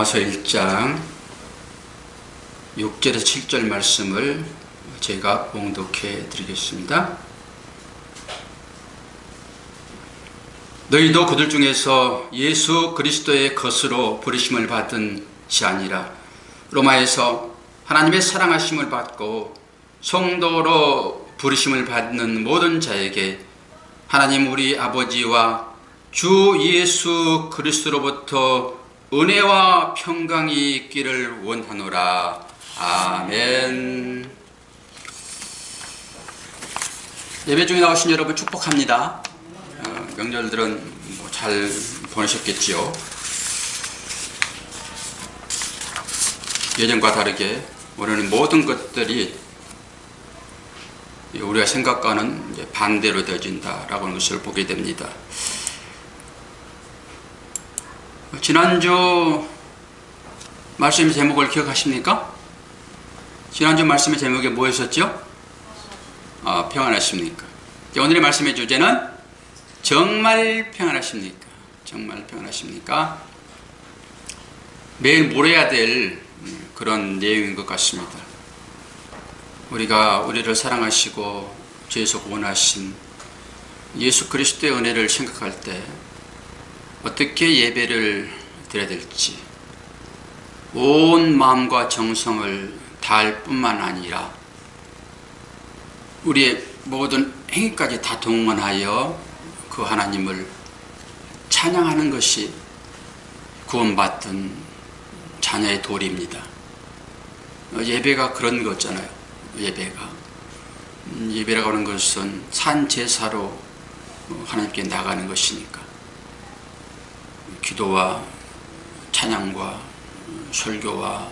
로마서 1장 6절에서 7절 말씀을 제가 봉독해 드리겠습니다. 너희도 그들 중에서 예수 그리스도의 것으로 부르심을 받은 지 아니라 로마에서 하나님의 사랑하심을 받고 성도로 부르심을 받는 모든 자에게 하나님 우리 아버지와 주 예수 그리스도로부터 은혜와 평강이 있기를 원하노라. 아멘. 예배 중에 나오신 여러분 축복합니다. 명절들은 잘 보내셨겠지요. 예전과 다르게 올해는 모든 것들이 우리가 생각과는 이제 반대로 되어진다라고 하는 것을 보게 됩니다. 지난주 말씀의 제목을 기억하십니까? 지난주 말씀의 제목이 뭐였었죠? 평안하십니까? 오늘의 말씀의 주제는 정말 평안하십니까? 정말 평안하십니까? 매일 물어야 될 그런 내용인 것 같습니다. 우리가 우리를 사랑하시고 죄에서 구원하신 예수 그리스도의 은혜를 생각할 때 어떻게 예배를 드려야 될지 온 마음과 정성을 다할 뿐만 아니라 우리의 모든 행위까지 다 동원하여 그 하나님을 찬양하는 것이 구원받은 자녀의 도리입니다. 예배가 그런 거잖아요. 예배라고 하는 것은 산제사로 하나님께 나가는 것이니까 기도와 찬양과 설교와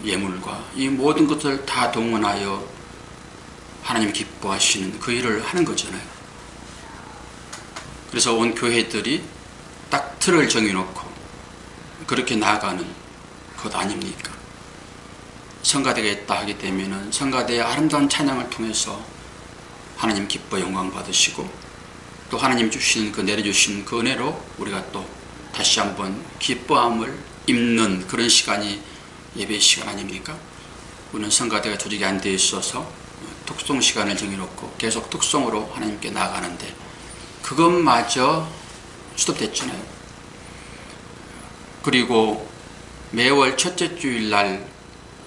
예물과 이 모든 것을 다 동원하여 하나님 기뻐하시는 그 일을 하는 거잖아요. 그래서 온 교회들이 딱 틀을 정해놓고 그렇게 나아가는 것 아닙니까? 성가대가 있다 하게 되면 성가대의 아름다운 찬양을 통해서 하나님 기뻐 영광 받으시고 또 하나님 주시는 그 내려주신 그 은혜로 우리가 또 다시 한번 기뻐함을 입는 그런 시간이 예배 시간 아닙니까? 우리는 성가대가 조직이 안 되어 있어서 특송 시간을 정해놓고 계속 특송으로 하나님께 나아가는데 그것마저 스톱됐잖아요. 그리고 매월 첫째 주일날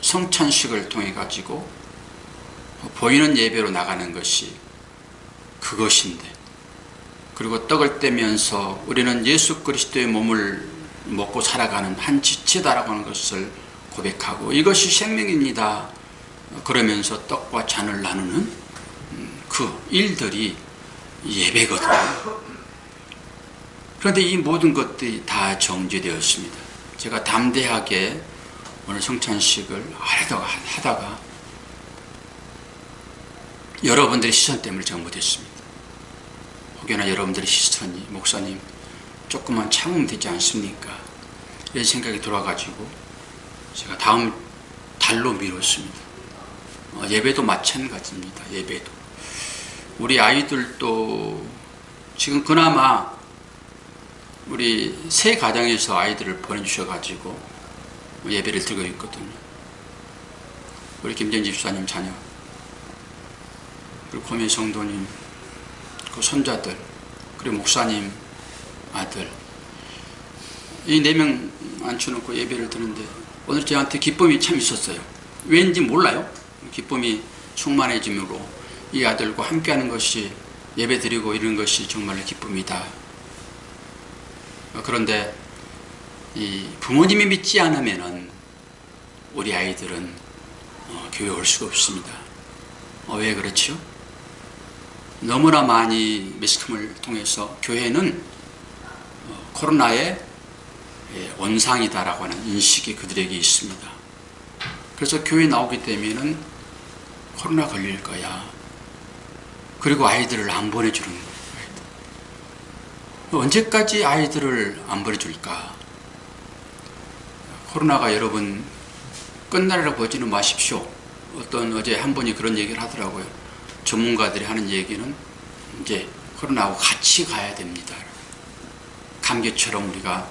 성찬식을 통해 가지고 보이는 예배로 나가는 것이 그것인데, 그리고 떡을 떼면서 우리는 예수 그리스도의 몸을 먹고 살아가는 한 지체다라고 하는 것을 고백하고 이것이 생명입니다 그러면서 떡과 잔을 나누는 그 일들이 예배거든요. 그런데 이 모든 것들이 다 정지되었습니다. 제가 담대하게 오늘 성찬식을 하다가 여러분들의 시선 때문에 제가 못했습니다. 혹여나 여러분들의 시선이 목사님 조금만 참으면 되지 않습니까? 이런 생각이 들어가지고 제가 다음 달로 미뤘습니다. 예배도 마찬가지입니다. 예배도 우리 아이들도 지금 그나마 우리 새 가정에서 아이들을 보내주셔가지고 예배를 드리고 있거든요. 우리 김정지 집사님 자녀, 그리고 고민 성도님, 그 손자들, 그리고 목사님 아들, 이 4명 앉혀놓고 예배를 드는데 오늘 저한테 기쁨이 참 있었어요. 왠지 몰라요. 기쁨이 충만해짐으로 이 아들과 함께하는 것이 예배 드리고 이런 것이 정말 기쁨이다. 그런데 이 부모님이 믿지 않으면은 우리 아이들은 교회 올 수가 없습니다. 왜 그렇죠? 너무나 많이 매스컴을 통해서 교회는 코로나의 원상이다라고 하는 인식이 그들에게 있습니다. 그래서 교회 나오게 되면은 코로나 걸릴 거야. 그리고 아이들을 안 보내주는 거예요. 언제까지 아이들을 안 보내줄까? 코로나가 여러분 끝나리라고 보지는 마십시오. 어제 한 분이 그런 얘기를 하더라고요. 전문가들이 하는 얘기는 이제 코로나하고 같이 가야 됩니다. 감기처럼 우리가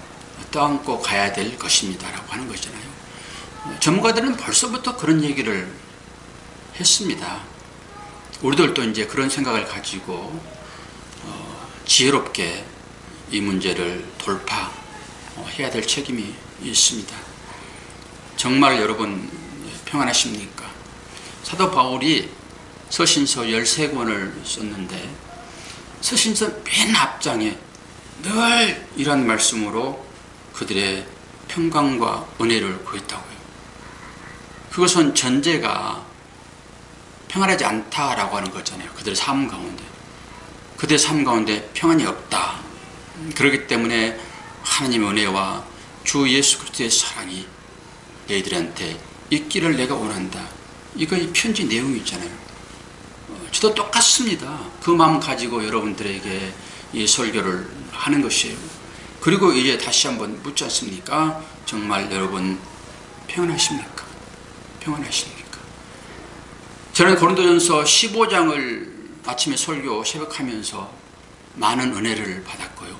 떠안고 가야 될 것입니다 라고 하는 거잖아요. 전문가들은 벌써부터 그런 얘기를 했습니다. 우리들도 이제 그런 생각을 가지고 지혜롭게 이 문제를 돌파해야 될 책임이 있습니다. 정말 여러분 평안하십니까? 사도 바울이 서신서 13권을 썼는데 서신서 맨 앞장에 늘 이런 말씀으로 그들의 평강과 은혜를 구했다고요. 그것은 전제가 평안하지 않다라고 하는 거잖아요. 그들의 삶 가운데. 그들의 삶 가운데 평안이 없다. 그렇기 때문에 하나님의 은혜와 주 예수 그리스도의 사랑이 너희들한테 있기를 내가 원한다. 이거 이 편지 내용이 있잖아요. 저도 똑같습니다. 그 마음 가지고 여러분들에게 이 설교를 하는 것이에요. 그리고 이제 다시 한번 묻지 않습니까? 정말 여러분 평안하십니까? 평안하십니까? 저는 고린도전서 15장을 아침에 설교 새벽하면서 많은 은혜를 받았고요.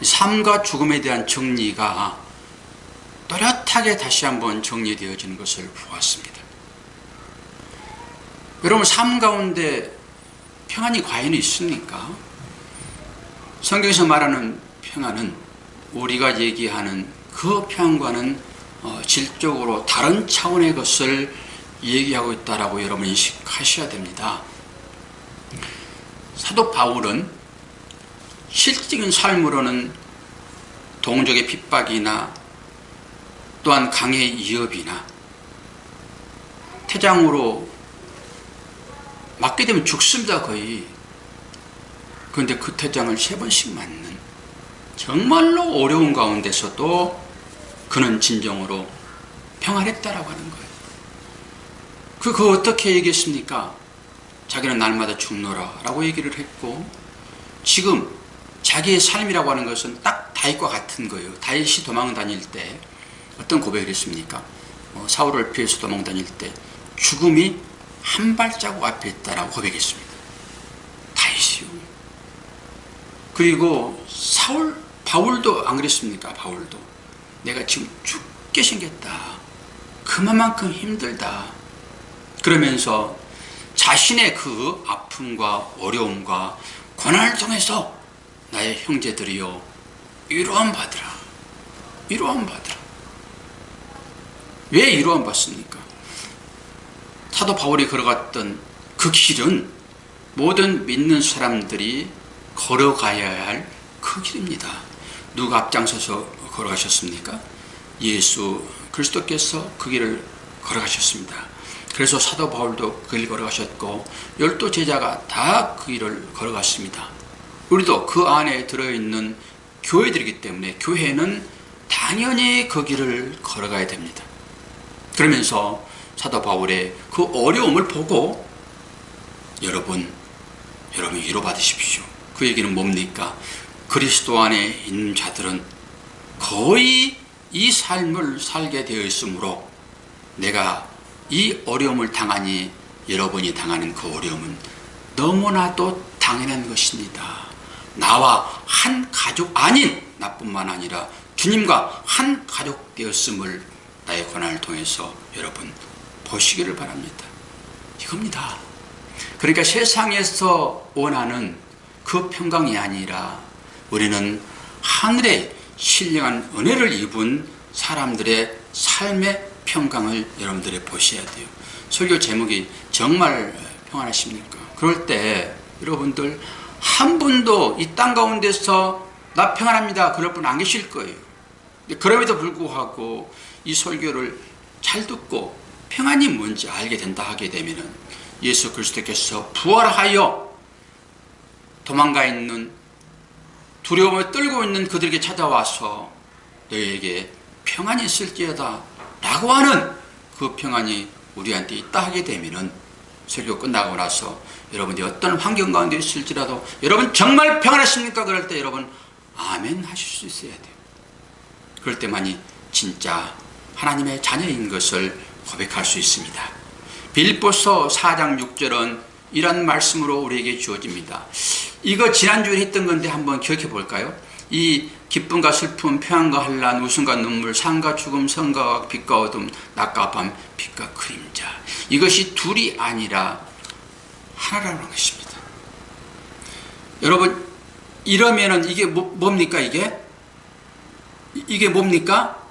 삶과 죽음에 대한 정리가 또렷하게 다시 한번 정리되어지는 것을 보았습니다. 여러분 삶 가운데 평안이 과연 있습니까? 성경에서 말하는 평안은 우리가 얘기하는 그 평안과는 질적으로 다른 차원의 것을 얘기하고 있다라고 여러분 인식하셔야 됩니다. 사도 바울은 실질적인 삶으로는 동족의 핍박이나 또한 강의 위협이나 태장으로 맞게 되면 죽습니다 거의. 그런데 그 태장을 3번씩 맞는 정말로 어려운 가운데서도 그는 진정으로 평안했다라고 하는 거예요. 그거 어떻게 얘기했습니까? 자기는 날마다 죽노라 라고 얘기를 했고, 지금 자기의 삶이라고 하는 것은 딱 다윗과 같은 거예요. 다윗이 도망 다닐 때 어떤 고백을 했습니까? 사울을 피해서 도망 다닐 때 죽음이 한 발자국 앞에 있다라고 고백했습니다. 다윗이요. 그리고 바울도 안 그랬습니까? 바울도 내가 지금 죽게 생겼다. 그만큼 힘들다. 그러면서 자신의 그 아픔과 어려움과 고난을 통해서 나의 형제들이여 위로함 받으라. 위로함 받으라. 왜 위로함 받습니까? 사도 바울이 걸어갔던 그 길은 모든 믿는 사람들이 걸어가야 할 그 길입니다. 누가 앞장서서 걸어가셨습니까? 예수 그리스도께서 그 길을 걸어가셨습니다. 그래서 사도 바울도 그 길 걸어가셨고 12 제자가 다 그 길을 걸어갔습니다. 우리도 그 안에 들어있는 교회들이기 때문에 교회는 당연히 그 길을 걸어가야 됩니다. 그러면서 사도 바울의 그 어려움을 보고 여러분 위로받으십시오. 그 얘기는 뭡니까? 그리스도 안에 있는 자들은 거의 이 삶을 살게 되어 있으므로 내가 이 어려움을 당하니 여러분이 당하는 그 어려움은 너무나도 당연한 것입니다. 나와 한 가족 아닌 나뿐만 아니라 주님과 한 가족 되었음을 나의 고난을 통해서 여러분 보시기를 바랍니다. 이겁니다. 그러니까 세상에서 원하는 그 평강이 아니라 우리는 하늘의 신령한 은혜를 입은 사람들의 삶의 평강을 여러분들이 보셔야 돼요. 설교 제목이 정말 평안하십니까? 그럴 때 여러분들 한 분도 이 땅 가운데서 나 평안합니다 그럴 분 안 계실 거예요. 그럼에도 불구하고 이 설교를 잘 듣고 평안이 뭔지 알게 된다 하게 되면 예수 그리스도께서 부활하여 도망가 있는 두려움을 떨고 있는 그들에게 찾아와서 너희에게 평안이 있을지어다 라고 하는 그 평안이 우리한테 있다 하게 되면 설교 끝나고 나서 여러분이 어떤 환경 가운데 있을지라도 여러분 정말 평안하십니까? 그럴 때 여러분 아멘 하실 수 있어야 돼요. 그럴 때만이 진짜 하나님의 자녀인 것을 고백할 수 있습니다. 빌립보서 4장 6절은 이런 말씀으로 우리에게 주어집니다. 이거 지난주에 했던 건데 한번 기억해 볼까요? 이 기쁨과 슬픔, 평안과 환난, 웃음과 눈물, 삶과 죽음, 선과 빛과 어둠, 낮과 밤, 빛과 그림자. 이것이 둘이 아니라 하나라는 것입니다. 여러분, 이러면은 이게 뭡니까 이게? 이게 뭡니까?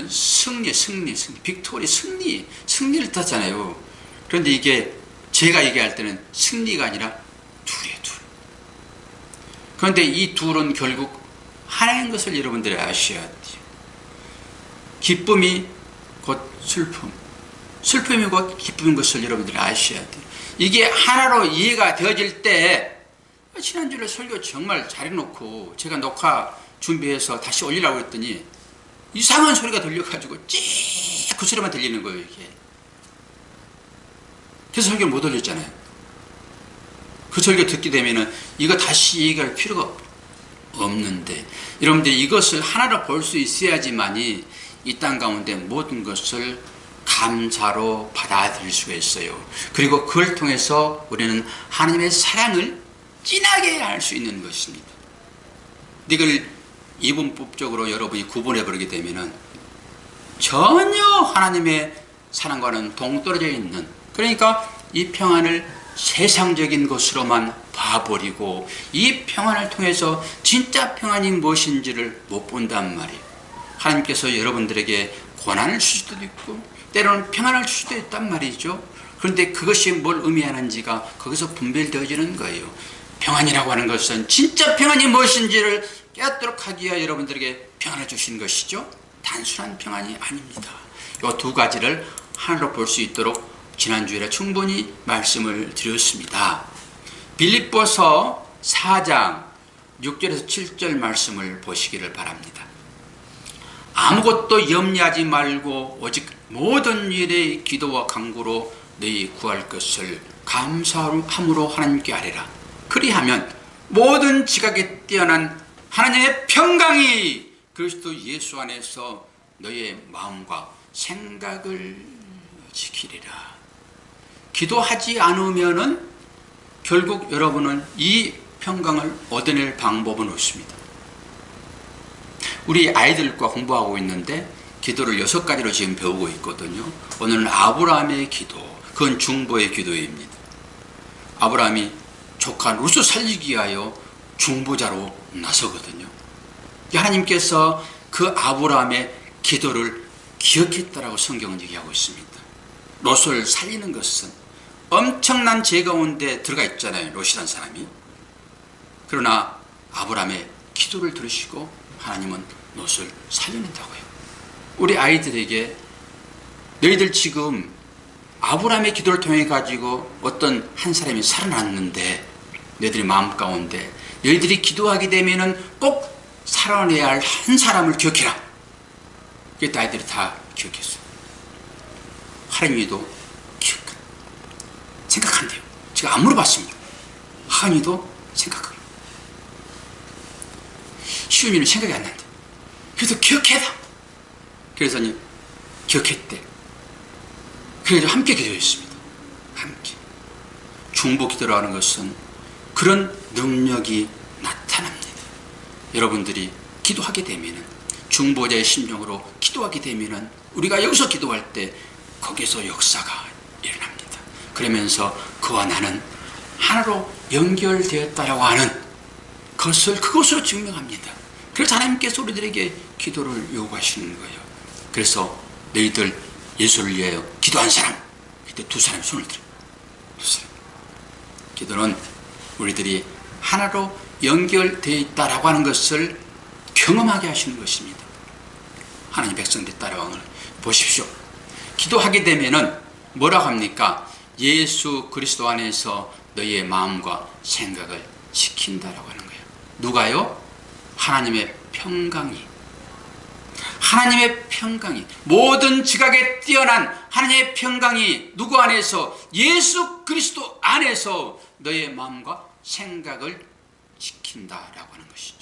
승리. 빅토리, 승리를 뜻하잖아요. 그런데 이게 제가 얘기할 때는 승리가 아니라 둘이에요, 둘. 그런데 이 둘은 결국 하나인 것을 여러분들이 아셔야 돼요. 기쁨이 곧 슬픔, 슬픔이 곧 기쁨인 것을 여러분들이 아셔야 돼요. 이게 하나로 이해가 되어질 때, 지난주에 설교 정말 잘해놓고 제가 녹화 준비해서 다시 올리라고 했더니 이상한 소리가 들려가지고 그 소리만 들리는 거예요, 이게. 그래서 설교를 못 올렸잖아요. 그 설교 듣게 되면은 이거 다시 얘기할 필요가 없는데, 여러분들이 이것을 하나로 볼 수 있어야지만이 이 땅 가운데 모든 것을 감사로 받아들일 수가 있어요. 그리고 그걸 통해서 우리는 하나님의 사랑을 진하게 알 수 있는 것입니다. 이걸 이분법적으로 여러분이 구분해 버리게 되면은 전혀 하나님의 사랑과는 동떨어져 있는, 그러니까 이 평안을 세상적인 것으로만 봐버리고 이 평안을 통해서 진짜 평안이 무엇인지를 못 본단 말이에요. 하나님께서 여러분들에게 고난을 줄 수도 있고 때로는 평안을 줄 수도 있단 말이죠. 그런데 그것이 뭘 의미하는지가 거기서 분별되어지는 거예요. 평안이라고 하는 것은 진짜 평안이 무엇인지를 깨닫도록 하기 위해 여러분들에게 평안을 주신 것이죠. 단순한 평안이 아닙니다. 이 두 가지를 하나로 볼 수 있도록 지난주에 충분히 말씀을 드렸습니다. 빌립보서 4장 6절에서 7절 말씀을 보시기를 바랍니다. 아무것도 염려하지 말고 오직 모든 일에 기도와 간구로 너희 구할 것을 감사함으로 하나님께 아뢰라. 그리하면 모든 지각에 뛰어난 하나님의 평강이 그리스도 예수 안에서 너의 마음과 생각을 지키리라. 기도하지 않으면은 결국 여러분은 이 평강을 얻어낼 방법은 없습니다. 우리 아이들과 공부하고 있는데 기도를 6가지로 지금 배우고 있거든요. 오늘은 아브라함의 기도, 그건 중보의 기도입니다. 아브라함이 조카 룻을 살리기 위하여 중보자로 나서거든요. 하나님께서 그 아브라함의 기도를 기억했다라고 성경은 얘기하고 있습니다. 롯을 살리는 것은 엄청난 죄 가운데 들어가 있잖아요, 롯이라는 사람이. 그러나 아브라함의 기도를 들으시고 하나님은 롯을 살려낸다고요. 우리 아이들에게 너희들 지금 아브라함의 기도를 통해 가지고 어떤 한 사람이 살아났는데 너희들의 마음 가운데 너희들이 기도하게 되면은 꼭 살아내야 할 한 사람을 기억해라. 그때 아이들이 다 기억했어요. 하나님이도 생각한대요. 제가 안 물어봤습니다. 하은이도 생각해요. 시우미는 생각이 안 난대. 그래서 기억해라. 그래서 기억했대. 그래서 함께 기도했습니다. 함께. 중보 기도라는 것은 그런 능력이 나타납니다. 여러분들이 기도하게 되면은, 중보자의 심정으로 기도하게 되면은 우리가 여기서 기도할 때 거기서 역사가 일어납니다. 그러면서 그와 나는 하나로 연결되었다라고 하는 것을 그것으로 증명합니다. 그래서 하나님께서 우리들에게 기도를 요구하시는 거예요. 그래서 너희들 예수를 위하여 기도한 사람, 그때 두 사람이 손을 들어요. 두 사람. 기도는 우리들이 하나로 연결되어 있다라고 하는 것을 경험하게 하시는 것입니다. 하나님 백성들 따라오는 걸 보십시오. 기도하게 되면은 뭐라고 합니까? 예수 그리스도 안에서 너희의 마음과 생각을 지킨다라고 하는 거예요. 누가요? 하나님의 평강이. 하나님의 평강이, 모든 지각에 뛰어난 하나님의 평강이 누구 안에서? 예수 그리스도 안에서 너의 마음과 생각을 지킨다라고 하는 것이죠.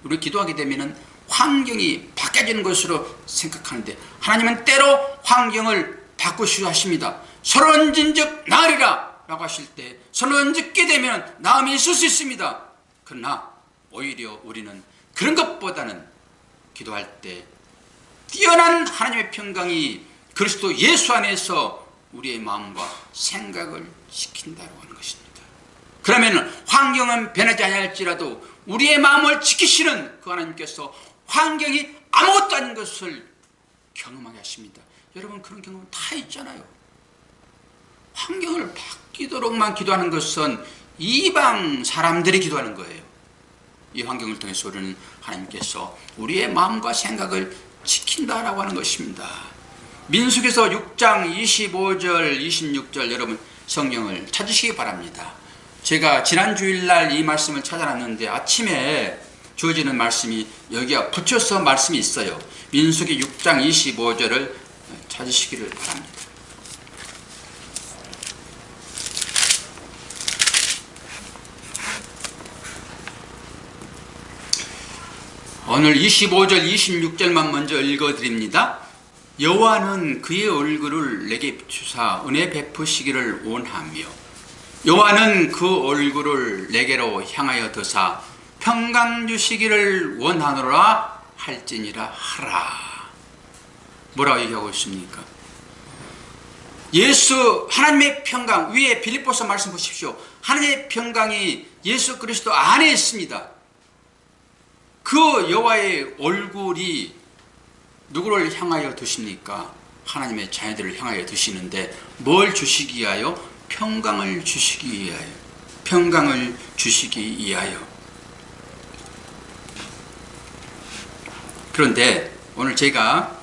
우리 기도하게 되면은 환경이 바뀌어지는 것으로 생각하는데 하나님은 때로 환경을 바꾸시려 하십니다. 서론진즉 나으리라 라고 하실 때 서론짓게 되면 나음이 있을 수 있습니다. 그러나 오히려 우리는 그런 것보다는 기도할 때 뛰어난 하나님의 평강이 그리스도 예수 안에서 우리의 마음과 생각을 지킨다고 하는 것입니다. 그러면 환경은 변하지 않을지라도 우리의 마음을 지키시는 그 하나님께서 환경이 아무것도 아닌 것을 경험하게 하십니다. 여러분, 그런 경험 다 있잖아요. 환경을 바뀌도록만 기도하는 것은 이방 사람들이 기도하는 거예요. 이 환경을 통해서 우리는 하나님께서 우리의 마음과 생각을 지킨다라고 하는 것입니다. 민수기서 6장 25절 26절 여러분 성경을 찾으시기 바랍니다. 제가 지난 주일날 이 말씀을 찾아놨는데 아침에 주어지는 말씀이 여기가 붙여서 말씀이 있어요. 민수기 6장 25절을 찾으시기를 바랍니다. 오늘 25절 26절만 먼저 읽어드립니다. 여호와는 그의 얼굴을 내게 비추사 은혜 베푸시기를 원하며 여호와는 그 얼굴을 내게로 향하여 드사 평강 주시기를 원하노라 할지니라 하라. 뭐라고 얘기하고 있습니까? 예수 하나님의 평강, 위에 빌립보서 말씀 보십시오. 하나님의 평강이 예수 그리스도 안에 있습니다. 그 여호와의 얼굴이 누구를 향하여 드십니까? 하나님의 자녀들을 향하여 드시는데 뭘 주시기 위하여? 평강을 주시기 위하여. 평강을 주시기 위하여. 그런데 오늘 제가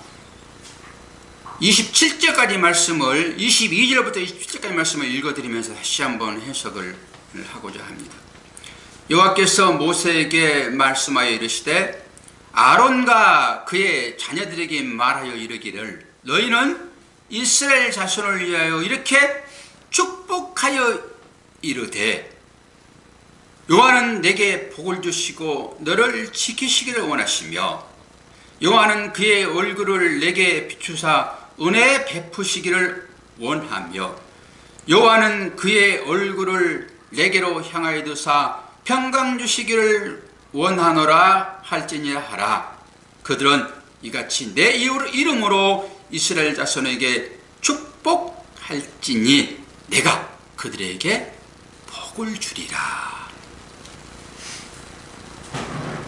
27절까지 말씀을 22절부터 27절까지 말씀을 읽어드리면서 다시 한번 해석을 하고자 합니다. 여호와께서 모세에게 말씀하여 이르시되 아론과 그의 자녀들에게 말하여 이르기를 너희는 이스라엘 자손을 위하여 이렇게 축복하여 이르되 여호와는 내게 복을 주시고 너를 지키시기를 원하시며 여호와는 그의 얼굴을 내게 비추사 은혜 베푸시기를 원하며 여호와는 그의 얼굴을 내게로 향하여 두사 평강 주시기를 원하노라 할지니라 하라. 그들은 이같이 내 이름으로 이스라엘 자손에게 축복할지니 내가 그들에게 복을 주리라.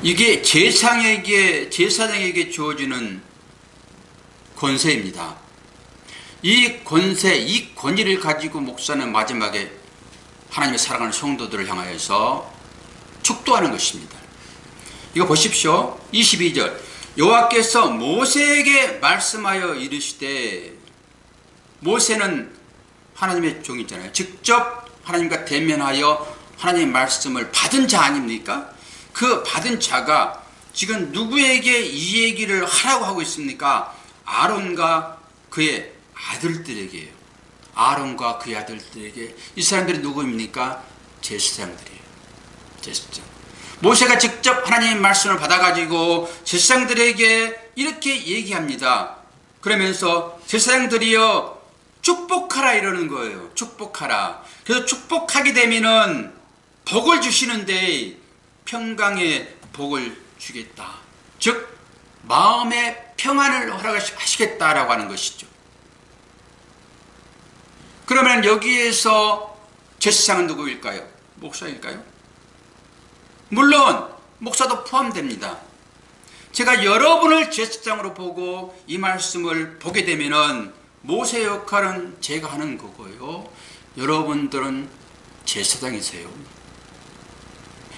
이게 제사장에게 주어지는 권세입니다. 이 권세, 이 권위를 가지고 목사는 마지막에 하나님의 사랑하는 성도들을 향하여서 축도하는 것입니다. 이거 보십시오. 22절 여호와께서 모세에게 말씀하여 이르시되, 모세는 하나님의 종이잖아요. 직접 하나님과 대면하여 하나님의 말씀을 받은 자 아닙니까? 그 받은 자가 지금 누구에게 이 얘기를 하라고 하고 있습니까? 아론과 그의 아들들에게요. 아론과 그의 아들들에게. 이 사람들이 누구입니까? 제사장들이에요. 제사장. 모세가 직접 하나님의 말씀을 받아가지고 제사장들에게 이렇게 얘기합니다. 그러면서 제사장들이여 축복하라 이러는 거예요. 축복하라. 그래서 축복하게 되면은 복을 주시는데 평강의 복을 주겠다. 즉 마음의 평안을 허락하시겠다라고 하는 것이죠. 그러면 여기에서 제사장은 누구일까요? 목사일까요? 물론 목사도 포함됩니다. 제가 여러분을 제사장으로 보고 이 말씀을 보게 되면은 모세의 역할은 제가 하는 거고요. 여러분들은 제사장이세요.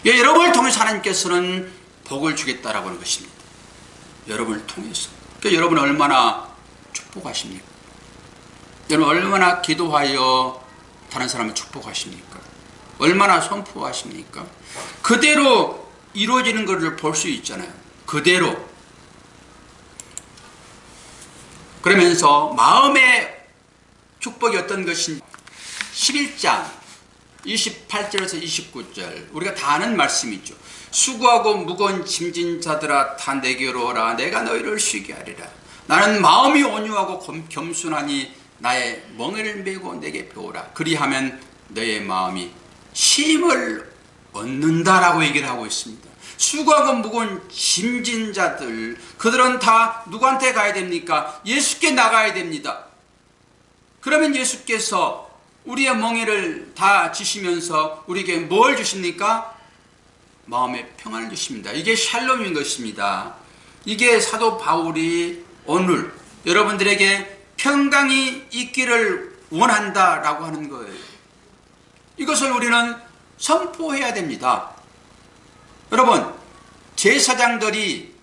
여러분을 통해서 하나님께서는 복을 주겠다라고 하는 것입니다. 여러분을 통해서. 그러니까 여러분은 얼마나 축복하십니까? 여러분 얼마나 기도하여 다른 사람을 축복하십니까? 얼마나 선포하십니까? 그대로 이루어지는 것을 볼 수 있잖아요. 그대로. 그러면서 마음의 축복이 어떤 것인지 11장 28절에서 29절 우리가 다 아는 말씀이죠. 수고하고 무거운 짐진 자들아 다 내게로 오라. 내가 너희를 쉬게 하리라. 나는 마음이 온유하고 겸손하니 나의 멍에를 메고 내게 배우라. 그리하면 너의 마음이 쉼을 얻는다라고 얘기를 하고 있습니다. 수고하고 무거운 짐진 자들, 그들은 다 누구한테 가야 됩니까? 예수께 나가야 됩니다. 그러면 예수께서 우리의 멍에를 다 지시면서 우리에게 뭘 주십니까? 마음의 평안을 주십니다. 이게 샬롬인 것입니다. 이게 사도 바울이 오늘 여러분들에게 평강이 있기를 원한다라고 하는 거예요. 이것을 우리는 선포해야 됩니다. 여러분, 제사장들이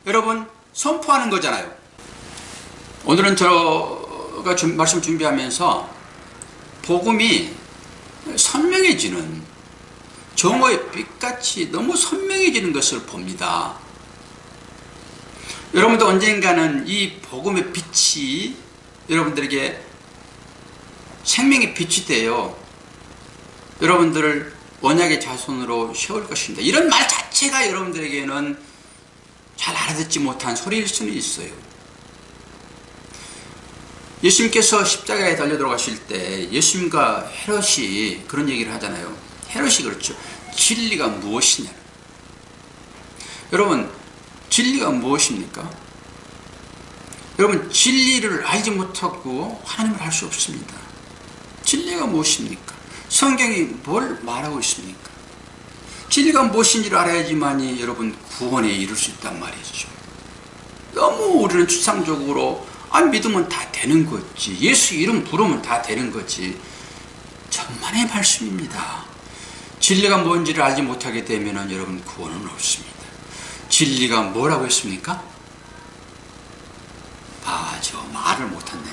여러분 선포하는 거잖아요. 오늘은 제가 말씀 준비하면서 복음이 선명해지는, 정오의 빛같이 너무 선명해지는 것을 봅니다. 여러분도 언젠가는 이 복음의 빛이 여러분들에게 생명의 빛이 되어 여러분들을 언약의 자손으로 세울 것입니다. 이런 말 자체가 여러분들에게는 잘 알아듣지 못한 소리일 수는 있어요. 예수님께서 십자가에 달려 들어가실 때 예수님과 헤롯이 그런 얘기를 하잖아요. 헤롯이 그렇죠. 진리가 무엇이냐. 여러분, 진리가 무엇입니까? 여러분, 진리를 알지 못하고 하나님을 알 수 없습니다. 진리가 무엇입니까? 성경이 뭘 말하고 있습니까? 진리가 무엇인지를 알아야지만이 여러분 구원에 이룰 수 있단 말이죠. 너무 우리는 추상적으로 믿으면 다 되는 거지, 예수 이름 부르면 다 되는 거지. 천만의 말씀입니다. 진리가 뭔지를 알지 못하게 되면 여러분 구원은 없습니다. 진리가 뭐라고 했습니까? 저 말을 못했네.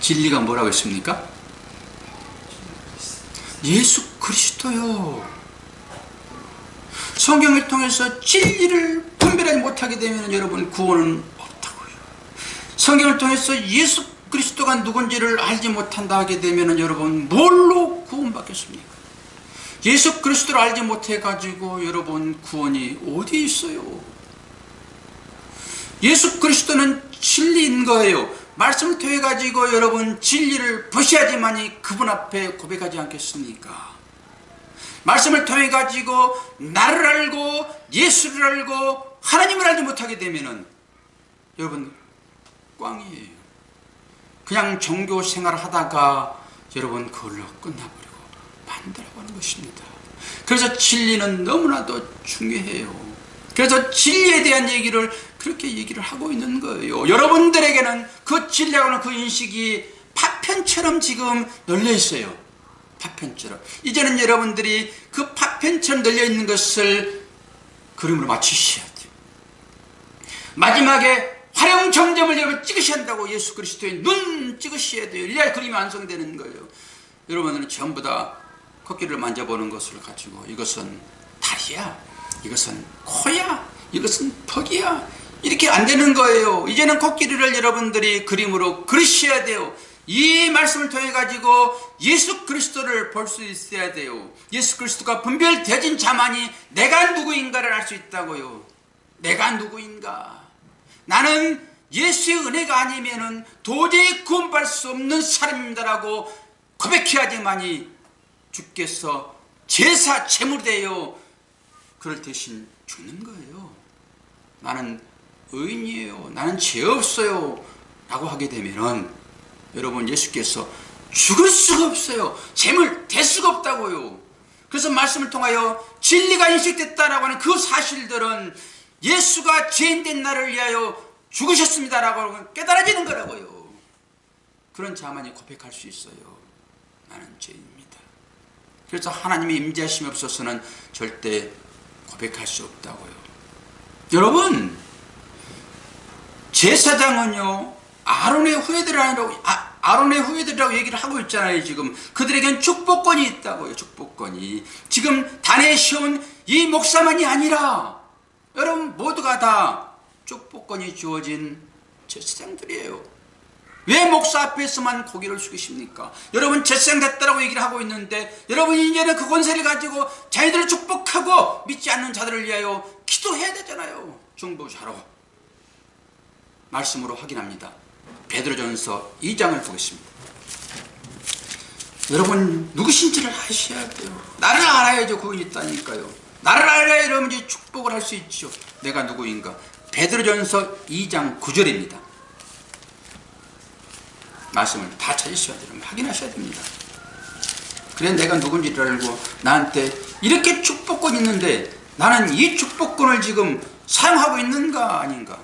진리가 뭐라고 했습니까? 예수 그리스도요. 성경을 통해서 진리를 분별하지 못하게 되면 여러분 구원은 없다고요. 성경을 통해서 예수 그리스도가 누군지를 알지 못한다 하게 되면 여러분 뭘로 구원받겠습니까? 예수 그리스도를 알지 못해가지고 여러분 구원이 어디 있어요? 예수 그리스도는 진리인 거예요. 말씀을 통해 가지고 여러분 진리를 보셔야지만이 그분 앞에 고백하지 않겠습니까? 말씀을 통해 가지고 나를 알고 예수를 알고 하나님을 알지 못하게 되면은 여러분 꽝이에요. 그냥 종교 생활을 하다가 여러분 그걸로 끝나버리고 만들라고 하는 것입니다. 그래서 진리는 너무나도 중요해요. 그래서 진리에 대한 얘기를 그렇게 얘기를 하고 있는 거예요. 여러분들에게는 그 진리라고 하는 그 인식이 파편처럼 지금 널려 있어요. 파편처럼. 이제는 여러분들이 그 파편처럼 널려 있는 것을 그림으로 맞추셔야 돼요. 마지막에 화령 정점을 여러분 찍으셔야 한다고. 예수 그리스도의 눈 찍으셔야 돼요. 이래야 그림이 완성되는 거예요. 여러분은 전부 다 코끼리를 만져보는 것을 가지고 이것은 다리야, 이것은 코야, 이것은 턱이야, 이렇게 안 되는 거예요. 이제는 코끼리를 여러분들이 그림으로 그리셔야 돼요. 이 말씀을 통해 가지고 예수 그리스도를 볼 수 있어야 돼요. 예수 그리스도가 분별되어진 자만이 내가 누구인가를 알 수 있다고요. 내가 누구인가? 나는 예수의 은혜가 아니면은 도저히 구원받을 수 없는 사람입니다라고 고백해야지만이 주께서 제사 제물이 되어 그를 대신 죽는 거예요. 나는 의인이에요, 나는 죄 없어요 라고 하게 되면은 여러분 예수께서 죽을 수가 없어요. 제물 될 수가 없다고요. 그래서 말씀을 통하여 진리가 인식됐다라고 하는 그 사실들은 예수가 죄인된 나를 위하여 죽으셨습니다라고 깨달아지는 거라고요. 그런 자만이 고백할 수 있어요. 나는 죄인입니다. 그래서 하나님의 임재하심이 없어서는 절대 고백할 수 없다고요. 여러분, 제사장은요 아론의 후예들이라고 얘기를 하고 있잖아요. 지금 그들에겐 축복권이 있다고요. 축복권이. 지금 단에 쉬운 이 목사만이 아니라 여러분 모두가 다 축복권이 주어진 제사장들이에요. 왜 목사 앞에서만 고개를 숙이십니까? 여러분 제사장 됐다라고 얘기를 하고 있는데 여러분이 이제는 그 권세를 가지고 자기들을 축복하고 믿지 않는 자들을 위하여 기도해야 되잖아요. 중보자로. 말씀으로 확인합니다. 베드로전서 2장을 보겠습니다. 여러분 누구신지를 아셔야 돼요. 나를 알아야죠 구원이 있다니까요. 나를 알라 이러면 이제 축복을 할 수 있죠. 내가 누구인가? 베드로전서 2장 9절입니다. 말씀을 다 찾으셔야 돼요. 확인하셔야 됩니다. 그래 내가 누군지를 알고 나한테 이렇게 축복권이 있는데 나는 이 축복권을 지금 사용하고 있는가 아닌가?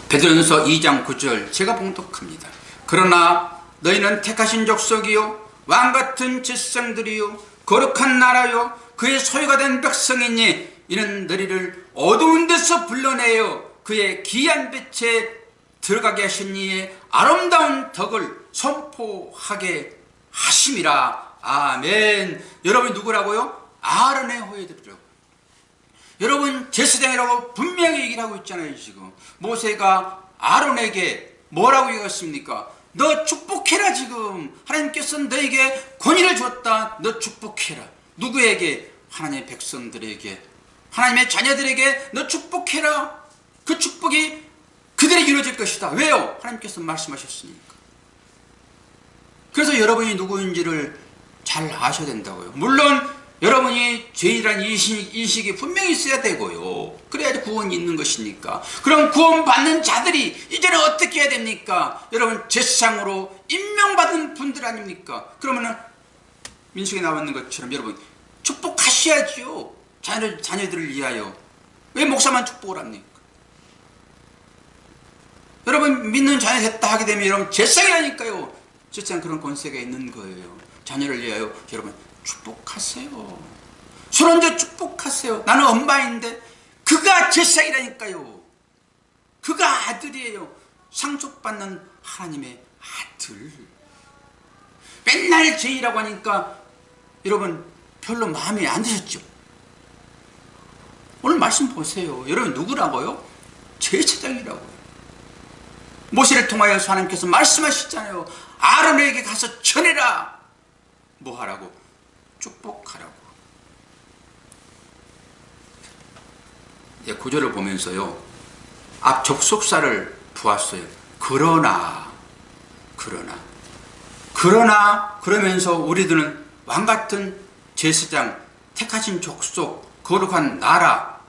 베드로전서 2장 9절 제가 봉독합니다. 그러나 너희는 택하신 족속이요 왕같은 제사장들이요 거룩한 나라요 그의 소유가 된 백성이니 이는 너희를 어두운 데서 불러내어 그의 귀한 빛에 들어가게 하신 이의 아름다운 덕을 선포하게 하심이라. 아멘. 여러분이 누구라고요? 아론의 후예들이라고. 여러분 제사장이라고 분명히 얘기를 하고 있잖아요. 지금 모세가 아론에게 뭐라고 얘기했습니까? 너 축복해라. 지금 하나님께서 너에게 권위를 줬다. 너 축복해라. 누구에게? 하나님의 백성들에게, 하나님의 자녀들에게 너 축복해라. 그 축복이 그들에게 이루어질 것이다. 왜요? 하나님께서 말씀하셨으니까. 그래서 여러분이 누구인지를 잘 아셔야 된다고요. 물론 여러분이 죄인이라는 인식이 분명히 있어야 되고요. 그래야지 구원이 있는 것이니까. 그럼 구원받는 자들이 이제는 어떻게 해야 됩니까? 여러분 제사장으로 임명받은 분들 아닙니까? 그러면은 민수기에 나와 있는 것처럼 여러분 축복하셔야지요. 자녀들을 위하여. 왜 목사만 축복을 합니까? 여러분 믿는 자녀 됐다 하게 되면 여러분 제사장이라니까요. 제사장 그런 권세가 있는 거예요. 자녀를 위하여 여러분 축복하세요. 손얹어 축복하세요. 나는 엄마인데 그가 제사장이라니까요. 그가 아들이에요. 상속받는 하나님의 아들. 맨날 죄이라고 하니까 여러분 별로 마음에 안 드셨죠? 오늘 말씀 보세요. 여러분 누구라고요? 제사장이라고요. 모세를 통하여서 하나님께서 말씀하시잖아요. 아론에게 가서 전해라. 뭐 하라고? 축복하라고. 구절을 보면서요. 앞 접속사를 보았어요. 그러나 그러면서 우리들은 왕같은 제사장, 택하신 족속, 거룩한 나라,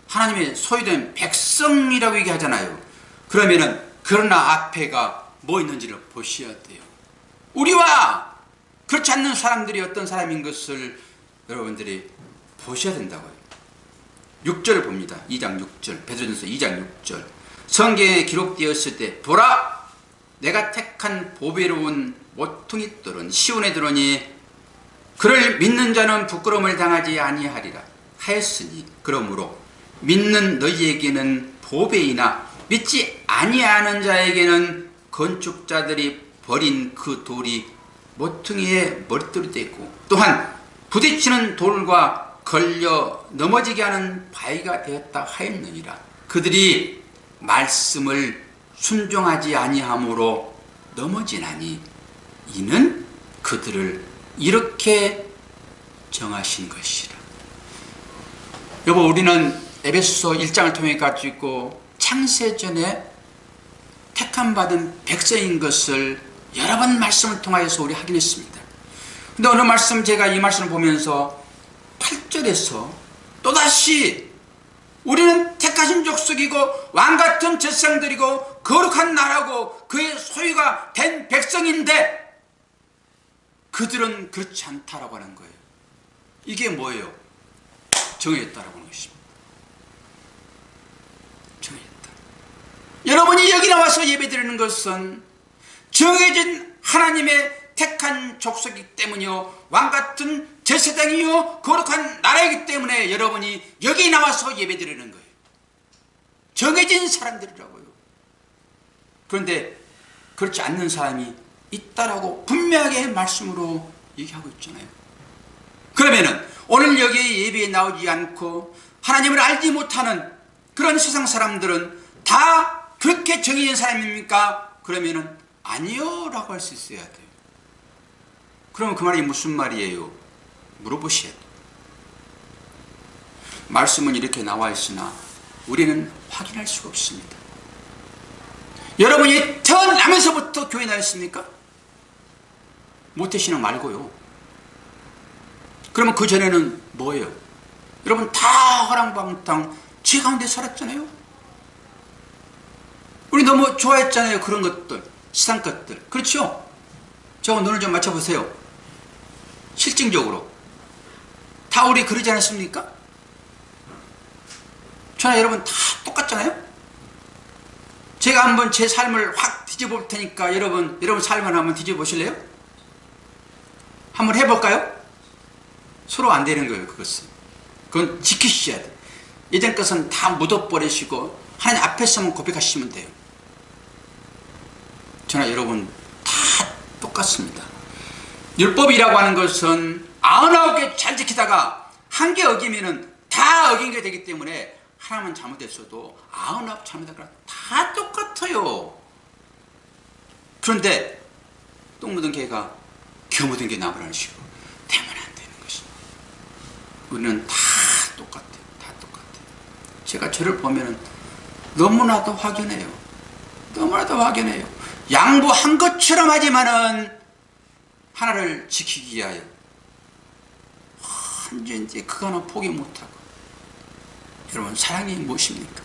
하나님의 소유된 백성이라고 얘기하잖아요. 그러면은 그러나 앞에가 뭐 있는지를 보셔야 돼요. 우리와 그렇지 않는 사람들이 어떤 사람인 것을 여러분들이 보셔야 된다고요. 6절을 봅니다. 2장 6절, 베드로전서 2장 6절. 성경에 기록되었을 때 보라 내가 택한 보배로운 모퉁이돌은 시온에 들으니 그를 믿는 자는 부끄러움을 당하지 아니하리라 하였으니 그러므로 믿는 너희에게는 보배이나 믿지 아니하는 자에게는 건축자들이 버린 그 돌이 모퉁이의 머릿돌이 되고 또한 부딪히는 돌과 걸려 넘어지게 하는 바위가 되었다 하였느니라. 그들이 말씀을 순종하지 아니함으로 넘어지나니 이는 그들을 이렇게 정하신 것이라. 여보 우리는 에베소서 1장을 통해 가지고 창세전에 택함받은 백성인 것을 여러 번 말씀을 통하여서 우리 확인했습니다. 근데 오늘 말씀 제가 이 말씀을 보면서 8절에서 또다시 우리는 택하신 족속이고 왕같은 제사장들이고 거룩한 나라고 그의 소유가 된 백성인데 그들은 그렇지 않다라고 하는 거예요. 이게 뭐예요? 정해졌다라고 하는 것입니다. 정해졌다. 여러분이 여기 나와서 예배드리는 것은 정해진 하나님의 택한 족속이기 때문이요 왕같은 제사장이요 거룩한 나라이기 때문에 여러분이 여기 나와서 예배드리는 거예요. 정해진 사람들이라고요. 그런데 그렇지 않는 사람이 있다라고 분명하게 말씀으로 얘기하고 있잖아요. 그러면은 오늘 여기 예배에 나오지 않고 하나님을 알지 못하는 그런 세상 사람들은 다 그렇게 정해진 사람입니까? 그러면은 아니요 라고 할 수 있어야 돼요. 그러면 그 말이 무슨 말이에요? 물어보셔야 돼요. 말씀은 이렇게 나와 있으나 우리는 확인할 수가 없습니다. 여러분이 태어나면서부터 교회 나왔습니까? 모태신앙 말고요. 그러면 그 전에는 뭐예요? 여러분 다 허랑방탕 제 가운데 살았잖아요. 우리 너무 좋아했잖아요. 그런 것들, 세상 것들. 그렇죠? 저와 눈을 좀 맞춰보세요. 실증적으로 다 우리 그러지 않았습니까? 저나 여러분 다 똑같잖아요. 제가 한번 제 삶을 확 뒤집어 볼 테니까 여러분 삶을 한번 뒤집어 보실래요? 한번 해볼까요? 서로 안 되는 거예요. 그건 지키셔야 돼요. 예전 것은 다 묻어버리시고 하나님 앞에서만 고백하시면 돼요. 저나 여러분 다 똑같습니다. 율법이라고 하는 것은 99개 잘 지키다가 한 개 어기면은 다 어긴 게 되기 때문에 하나만 잘못했어도 99 잘못하거나 다 똑같아요. 그런데 똥 묻은 개가 겨 묻은 게 나무라는 식으로 되면 안 되는 것입니다. 우리는 다 똑같아요. 다 똑같아요. 제가 저를 보면은 너무나도 확연해요. 너무나도 확연해요. 양보한 것처럼 하지만은 하나를 지키기 위하여 완전히 그거는 포기 못하고. 여러분 사랑이 무엇입니까?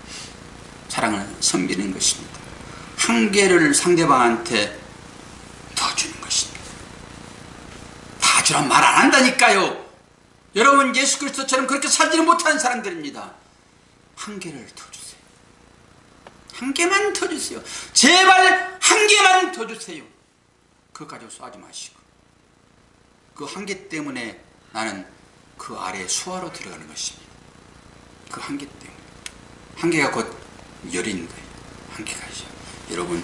사랑은 섬기는 것입니다. 한계를 상대방한테 더 주는 것입니다. 다 주란 말 안 한다니까요. 여러분 예수 그리스도처럼 그렇게 살지는 못하는 사람들입니다. 한계를 더 주세요. 한 개만 더 주세요. 제발 한 개만 더 주세요. 그거 가지고 쏘지 마시고. 그 한계 때문에 나는 그 아래 수하로 들어가는 것입니다. 그 한계 때문에. 한계가 곧 열인 거예요. 한계가죠. 여러분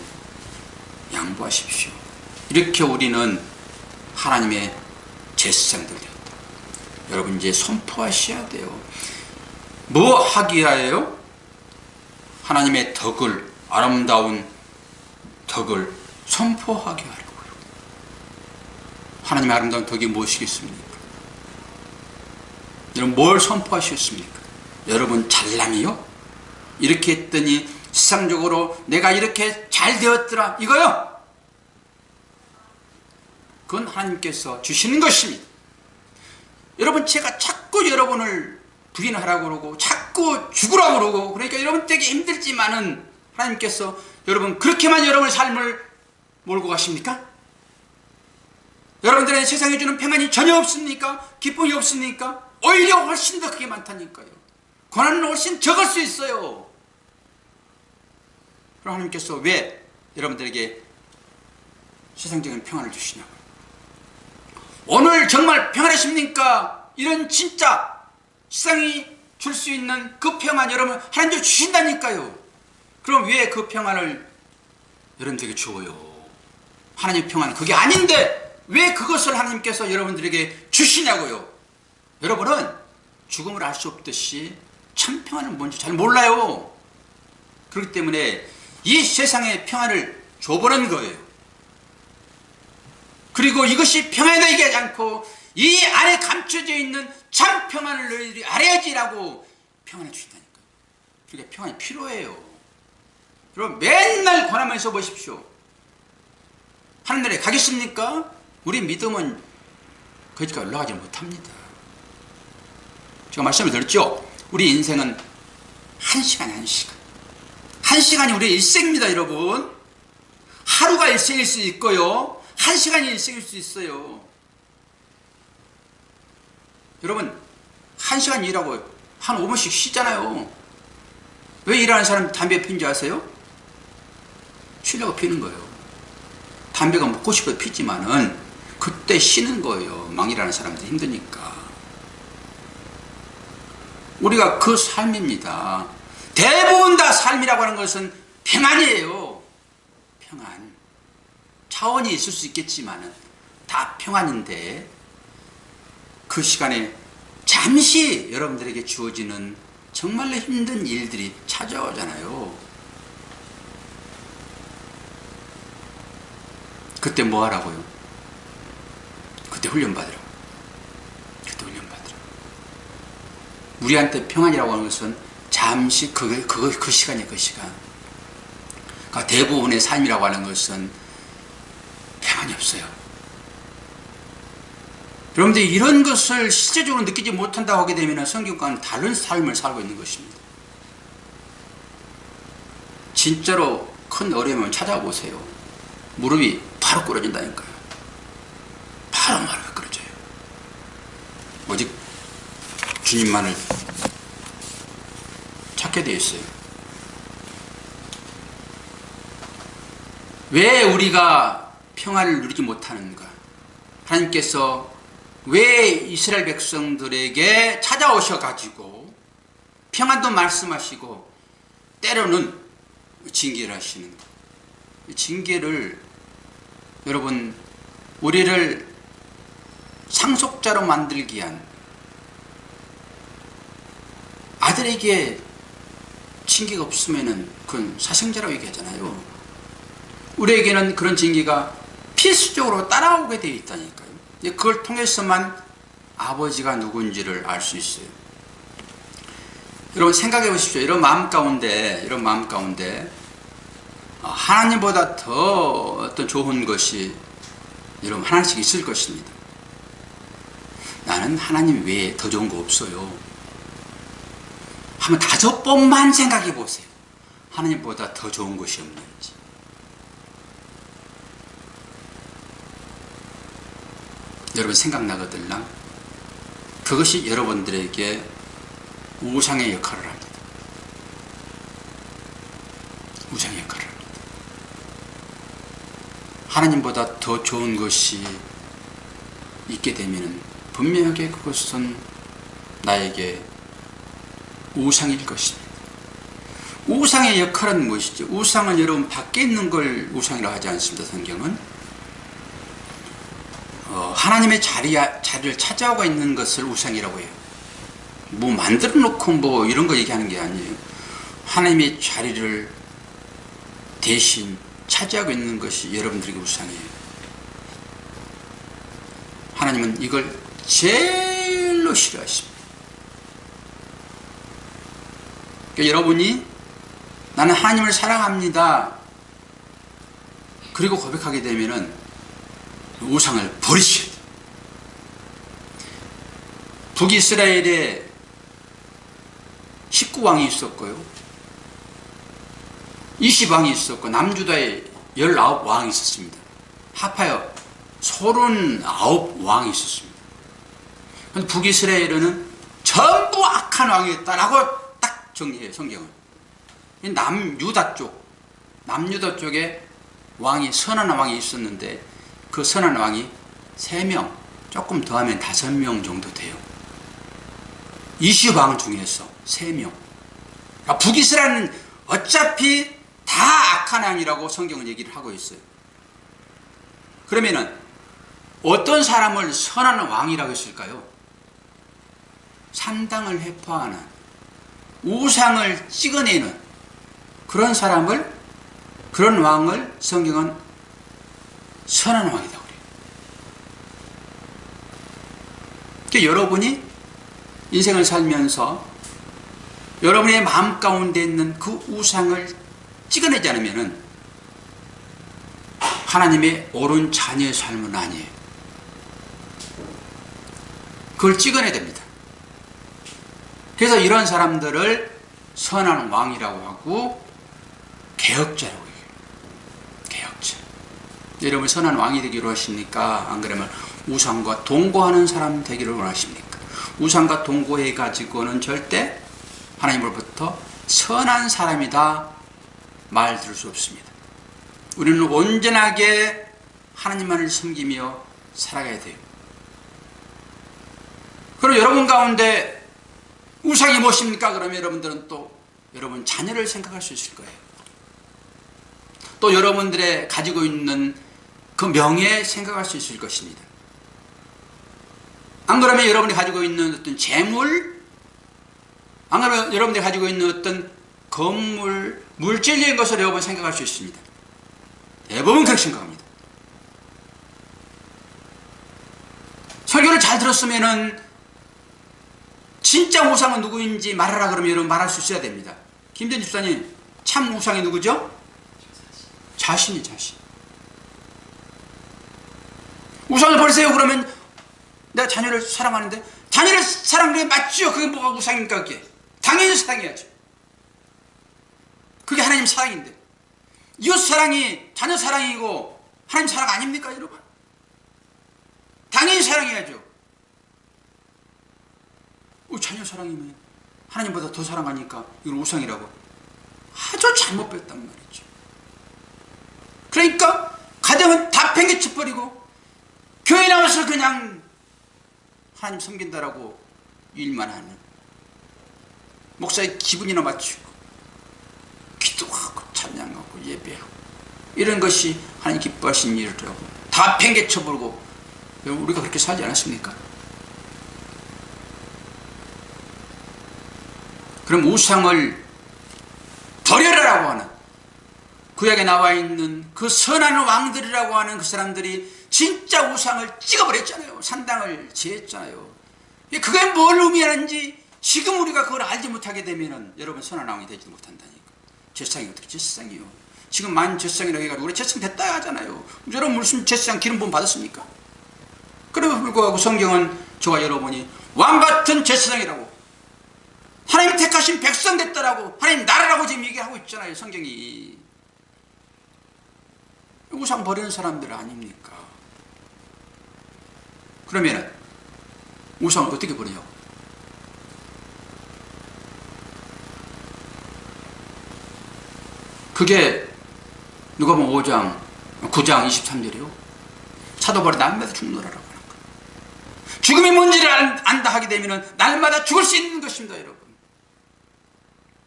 양보하십시오. 이렇게 우리는 하나님의 제사장들 되었다. 여러분 이제 선포하셔야 돼요. 뭐 하기 위하여요? 하나님의 덕을, 아름다운 덕을 선포하게 하려고요. 하나님의 아름다운 덕이 무엇이겠습니까? 여러분 뭘 선포하셨습니까? 여러분 잘남이요? 이렇게 했더니 세상적으로 내가 이렇게 잘 되었더라 이거요? 그건 하나님께서 주시는 것입니다. 여러분 제가 자꾸 여러분을 부인하라고 그러고 자꾸 죽으라고 그러고 그러니까 여러분 되게 힘들지만은 하나님께서 여러분 그렇게만 여러분의 삶을 몰고 가십니까? 여러분들의 세상에 주는 평안이 전혀 없습니까? 기쁨이 없습니까? 오히려 훨씬 더 크게 많다니까요. 고난은 훨씬 적을 수 있어요. 그럼 하나님께서 왜 여러분들에게 세상적인 평안을 주시냐고요. 오늘 정말 평안하십니까? 이런 진짜 세상이 줄 수 있는 그 평안 여러분 하나님께서 주신다니까요. 그럼 왜 그 평안을 여러분들에게 주어요? 하나님의 평안은 그게 아닌데 왜 그것을 하나님께서 여러분들에게 주시냐고요. 여러분은 죽음을 알 수 없듯이 참 평안은 뭔지 잘 몰라요. 그렇기 때문에 이 세상의 평안을 줘보는 거예요. 그리고 이것이 평안이다 얘기하지 않고 이 안에 감춰져 있는 참 평안을 너희들이 알아야지라고 평안을 주신다니까요. 그러니까 평안이 필요해요. 여러분 맨날 고난하면서 보십시오. 하늘나라에 가겠습니까? 우리 믿음은 거기까지 올라가지 못합니다. 제가 말씀을 드렸죠? 우리 인생은 한 시간에 한 시간. 한 시간이 우리의 일생입니다, 여러분. 하루가 일생일 수 있고요. 한 시간이 일생일 수 있어요. 여러분, 한 시간 일하고 한 5분씩 쉬잖아요. 왜 일하는 사람 담배 피는지 아세요? 쉬려고 피는 거예요. 담배가 먹고 싶어 피지만은 그때 쉬는 거예요. 막 일하는 사람들이 힘드니까. 우리가 그 삶입니다. 대부분 다 삶이라고 하는 것은 평안이에요. 평안. 차원이 있을 수 있겠지만은 다 평안인데 그 시간에 잠시 여러분들에게 주어지는 정말로 힘든 일들이 찾아오잖아요. 그때 뭐 하라고요? 그때 훈련받으라고. 그때 훈련받으라고. 우리한테 평안이라고 하는 것은 잠시 그 시간이에요. 그 시간. 그러니까 대부분의 삶이라고 하는 것은 평안이 없어요. 여러분들이 이런 것을 실제적으로 느끼지 못한다고 하게 되면 성경과는 다른 삶을 살고 있는 것입니다. 진짜로 큰 어려움을 찾아보세요. 무릎이 바로 꿇어진다니까요. 바로 무릎이 꿇어져요. 오직 주님만을 찾게 되어 있어요. 왜 우리가 평화를 누리지 못하는가? 하나님께서 왜 이스라엘 백성들에게 찾아오셔가지고 평안도 말씀하시고 때로는 징계를 하시는가? 징계를 여러분 우리를 상속자로 만들기 위한 아들에게 징계가 없으면은 그건 사생자라고 얘기하잖아요. 우리에게는 그런 징계가 필수적으로 따라오게 되어 있다니까요. 그걸 통해서만 아버지가 누군지를 알 수 있어요. 여러분 생각해 보십시오. 이런 마음 가운데 하나님보다 더 어떤 좋은 것이 여러분 하나씩 있을 것입니다. 나는 하나님 외에 더 좋은 거 없어요. 한번 5번만 생각해 보세요. 하나님보다 더 좋은 것이 없는지. 여러분 생각나거든요. 그것이 여러분들에게 우상의 역할을 합니다. 우상의 역할을 합니다. 하나님보다 더 좋은 것이 있게 되면 분명하게 그것은 나에게 우상일 것입니다. 우상의 역할은 무엇이죠? 우상은 여러분 밖에 있는 걸 우상이라고 하지 않습니다. 성경은 하나님의 자리를 찾아오고 있는 것을 우상이라고 해요. 뭐 만들어 놓고 뭐 이런 거 얘기하는 게 아니에요. 하나님의 자리를 대신 차지하고 있는 것이 여러분들에게 우상이에요. 하나님은 이걸 제일로 싫어하십니다. 그러니까 여러분이 나는 하나님을 사랑합니다. 그리고 고백하게 되면은 우상을 버리셔야 돼요. 북이스라엘에 19왕이 있었고요. 20왕이 있었고 남주다에 19왕이 있었습니다. 합하여 39왕이 있었습니다. 근데 북이스라엘은 전부 악한 왕이었다라고 딱 정리해요. 성경은. 남유다 쪽에 왕이 선한 왕이 있었는데 그 선한 왕이 3명, 조금 더하면 5명 정도 돼요. 20왕 중에서 3명. 그러니까 북이스라엘은 어차피 다 악한 왕이라고 성경은 얘기를 하고 있어요. 그러면은 어떤 사람을 선한 왕이라고 했을까요? 산당을 회포하는, 우상을 찍어내는 그런 사람을, 그런 왕을 성경은 선한 왕이라고 그래요. 그러니까 여러분이 인생을 살면서 여러분의 마음 가운데 있는 그 우상을 찍어내지 않으면 하나님의 옳은 자녀의 삶은 아니에요. 그걸 찍어내야 됩니다. 그래서 이런 사람들을 선한 왕이라고 하고 개혁자라고 해요. 개혁자. 여러분 선한 왕이 되기로 하십니까? 안 그러면 우상과 동거하는 사람 되기를 원하십니까? 우상과 동거해 가지고는 절대 하나님으로부터 선한 사람이다 말 들을 수 없습니다. 우리는 온전하게 하나님만을 섬기며 살아가야 돼요. 그럼 여러분 가운데 우상이 무엇입니까? 그러면 여러분들은 또 여러분 자녀를 생각할 수 있을 거예요. 또 여러분들의 가지고 있는 그 명예 생각할 수 있을 것입니다. 안 그러면 여러분이 가지고 있는 어떤 재물, 안 그러면 여러분들이 가지고 있는 어떤 건물, 물질적인 것을 여러분 생각할 수 있습니다. 대부분 그렇게 생각합니다. 설교를 잘 들었으면은 진짜 우상은 누구인지 말하라 그러면 여러분 말할 수 있어야 됩니다. 김대현 집사님, 참 우상이 누구죠? 자신. 우상을 버리세요 그러면 내가 자녀를 사랑하는데 자녀를 사랑하는 게 맞죠? 그게 뭐가 우상입니까? 그게 당연히 사랑해야죠. 그게 하나님 사랑인데 이웃 사랑이 자녀 사랑이고 하나님 사랑 아닙니까 여러분? 당연히 사랑해야죠. 자녀 사랑이면 하나님보다 더 사랑하니까 이건 우상이라고 아주 잘못 배웠단 말이죠. 그러니까 가정은 다 팽개쳐버리고 교회 나와서 그냥 하나님 섬긴다라고 일만 하는, 목사의 기분이나 맞추고 기도하고 찬양하고 예배하고 이런 것이 하나님 기뻐하신 일이라고 다 팽개쳐버리고, 우리가 그렇게 살지 않았습니까? 그럼 우상을 버려라라고 하는, 구약에 나와 있는 그 선한 왕들이라고 하는 그 사람들이 진짜 우상을 찍어버렸잖아요. 산당을 지었잖아요. 그게 뭘 의미하는지 지금 우리가 그걸 알지 못하게 되면은 여러분 선한 왕이 되지 못한다니까. 제사장이 어떻게 제사장이요? 지금 만 제사장이라고 해가지고 우리 제사장 됐다 하잖아요. 여러분 무슨 제사장 기름 부음 받았습니까? 그래도 불구하고 성경은 저와 여러분이 왕같은 제사장이라고, 하나님 택하신 백성 됐다라고, 하나님 나라라고 지금 얘기하고 있잖아요. 성경이. 우상 버리는 사람들 아닙니까? 그러면 우상을 어떻게 버리냐고. 그게 누가복음 5장 9장 23절이요 사도바울이 날마다 죽노라라고 하는 거예요. 죽음이 뭔지를 안다 하게 되면 날마다 죽을 수 있는 것입니다. 여러분,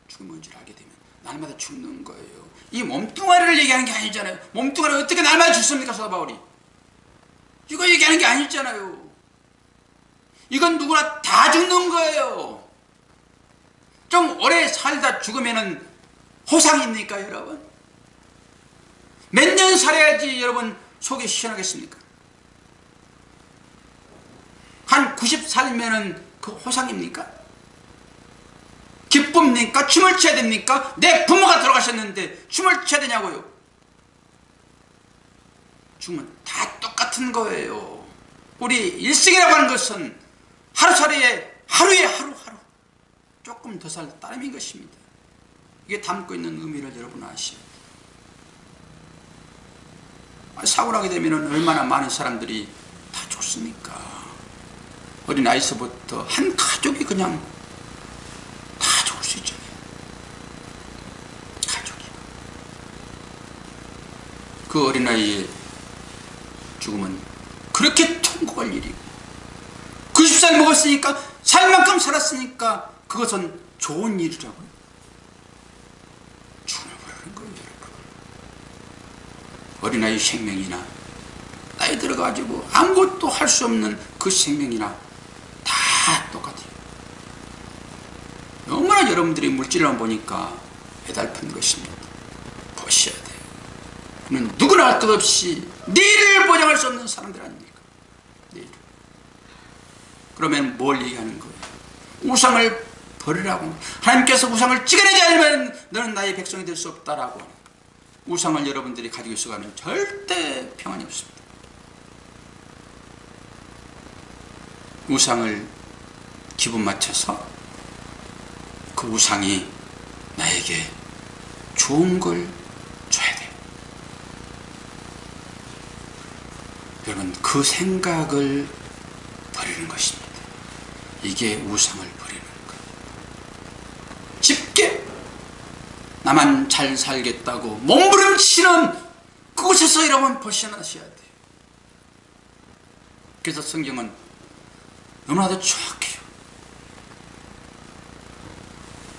죽음이 뭔지를 알게 되면 날마다 죽는 거예요. 이 몸뚱아리를 얘기하는 게 아니잖아요. 몸뚱아리를 어떻게 날마다 죽습니까? 사도바울이 이거 얘기하는 게 아니잖아요. 이건 누구나 다 죽는 거예요. 좀 오래 살다 죽으면은 호상입니까 여러분? 몇 년 살아야지 여러분 속이 시원하겠습니까? 한 90 살면은 그 호상입니까? 기쁩니까? 춤을 춰야 됩니까? 내 부모가 돌아가셨는데 춤을 춰야 되냐고요? 죽으면 다 똑같은 거예요. 우리 일생이라고 하는 것은 하루살이에 하루에 하루 조금 더 살 따름인 것입니다. 이게 담고 있는 의미를 여러분 아시죠? 사고를 하게 되면 얼마나 많은 사람들이 다 죽습니까? 어린 아이서부터 한 가족이 그냥 다 죽을 수 있잖아요. 가족이. 그 어린아이의 죽음은 그렇게 통곡할 일이고, 90살 먹었으니까 살 만큼 살았으니까 그것은 좋은 일이라고요. 죽음을 버리는 거예요 여러분. 어린아이 생명이나 나이 들어가지고 아무것도 할 수 없는 그 생명이나 다 똑같아요. 너무나 여러분들이 물질을 보니까 배달픈 것입니다. 보셔야 돼요. 그는 누구나 할 것 없이 내일을 보장할 수 없는 사람들 아닙니까? 내일. 그러면 뭘 얘기하는 거예요? 우상을 버리라고. 하나님께서 우상을 찍어내지 않으면 너는 나의 백성이 될 수 없다라고. 우상을 여러분들이 가지고 있어가면 절대 평안이 없습니다. 우상을 기분 맞춰서 그 우상이 나에게 좋은 걸 줘야 돼요. 여러분, 그 생각을 버리는 것입니다. 이게 우상을 버리는 거예요. 쉽게 나만 잘 살겠다고 몸부림치는 그곳에서 여러분 벗어나셔야 돼요. 그래서 성경은 너무나도 정확해요.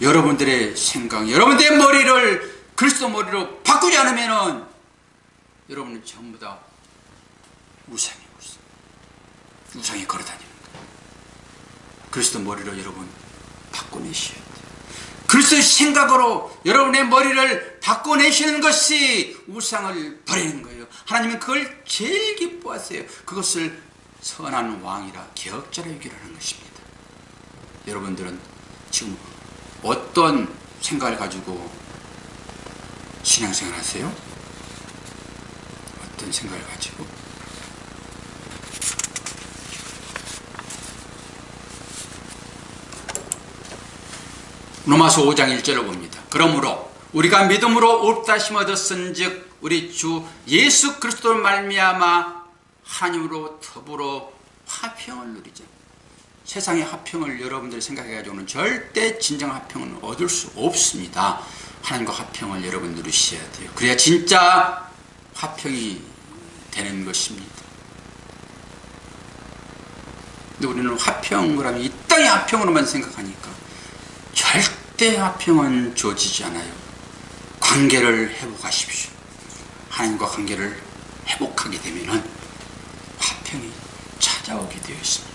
여러분들의 생각, 여러분들의 머리를 그리스도 머리로 바꾸지 않으면 여러분은 전부 다 우상이에요. 우상에 걸어다니는 거예요. 그리스도 머리로 여러분 바꿔내셔야 돼요. 그리스도의 생각으로 여러분의 머리를 바꿔내시는 것이 우상을 버리는 거예요. 하나님은 그걸 제일 기뻐하세요. 그것을 선한 왕이라 개혁자라 얘기를 하는 것입니다. 여러분들은 지금 어떤 생각을 가지고 신앙생활 하세요? 어떤 생각을 가지고? 로마서 5장 1절을 봅니다. 그러므로 우리가 믿음으로 옳다심 얻었은즉 우리 주 예수 그리스도로 말미암아 하나님으로 더불어 화평을 누리자. 세상의 화평을 여러분들이 생각해가지고는 절대 진정한 화평은 얻을 수 없습니다. 하나님과 화평을 여러분 누리셔야 돼요. 그래야 진짜 화평이 되는 것입니다. 근데 우리는 화평을 하면 이 땅의 화평으로만 생각하니까 절대 화평은 주어지지 않아요. 관계를 회복하십시오. 하나님과 관계를 회복하게 되면 화평이 찾아오게 되어 있습니다.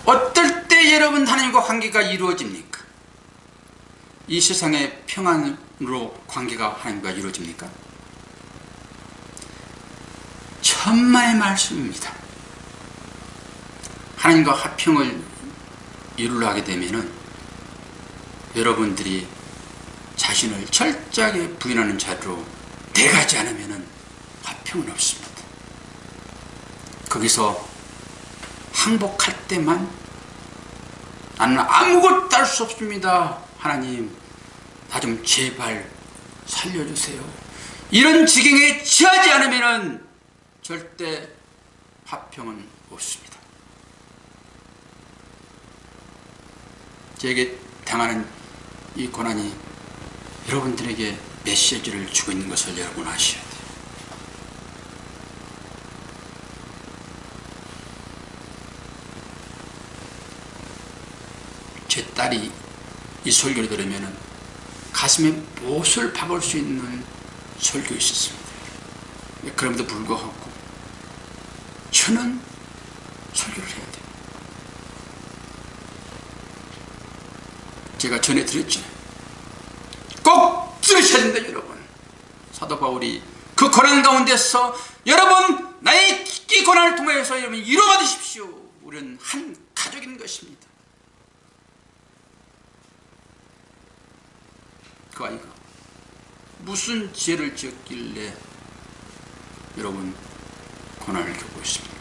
어떨 때 여러분 하나님과 관계가 이루어집니까? 이 세상의 평안으로 관계가 하나님과 이루어집니까? 천만의 말씀입니다. 하나님과 화평을 이루려 하게 되면은 여러분들이 자신을 철저하게 부인하는 자리로 돼가지 않으면은 화평은 없습니다. 거기서 항복할 때만 나는 아무것도 할 수 없습니다. 하나님, 나 좀 제발 살려주세요. 이런 지경에 처하지 않으면은 절대 화평은 없습니다. 제게 당하는 이 고난이 여러분들에게 메시지를 주고 있는 것을 여러분 아셔야 돼요. 제 딸이 이 설교를 들으면 가슴에 못을 박을 수 있는 설교였습니다. 그럼에도 불구하고 저는 설교를 해야 돼요. 제가 전해드렸잖아요. 꼭 들으셔야 된다, 여러분. 사도 바울이 그 고난 가운데서 여러분, 나의 이 고난을 통해서 여러분 이루어받으십시오. 우리는 한 가족인 것입니다. 그 아이가 무슨 죄를 지었길래 여러분 고난을 겪고 있습니까?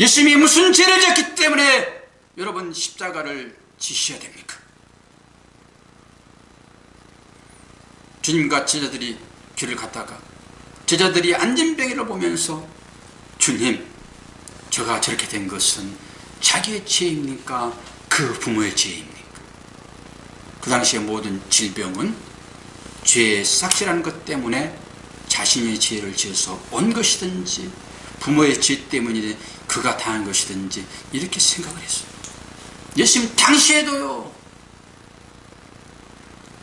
예수님이 무슨 죄를 지었기 때문에 여러분 십자가를 지셔야 됩니까? 주님과 제자들이 길을 갔다가 제자들이 안진뱅이를 보면서 주님, 저가 저렇게 된 것은 자기의 죄입니까? 그 부모의 죄입니까? 그 당시의 모든 질병은 죄의 싹실하는 것 때문에 자신의 죄를 지어서 온 것이든지 부모의 죄 때문에 그가 당한 것이든지 이렇게 생각을 했어요. 예수님 당시에도요.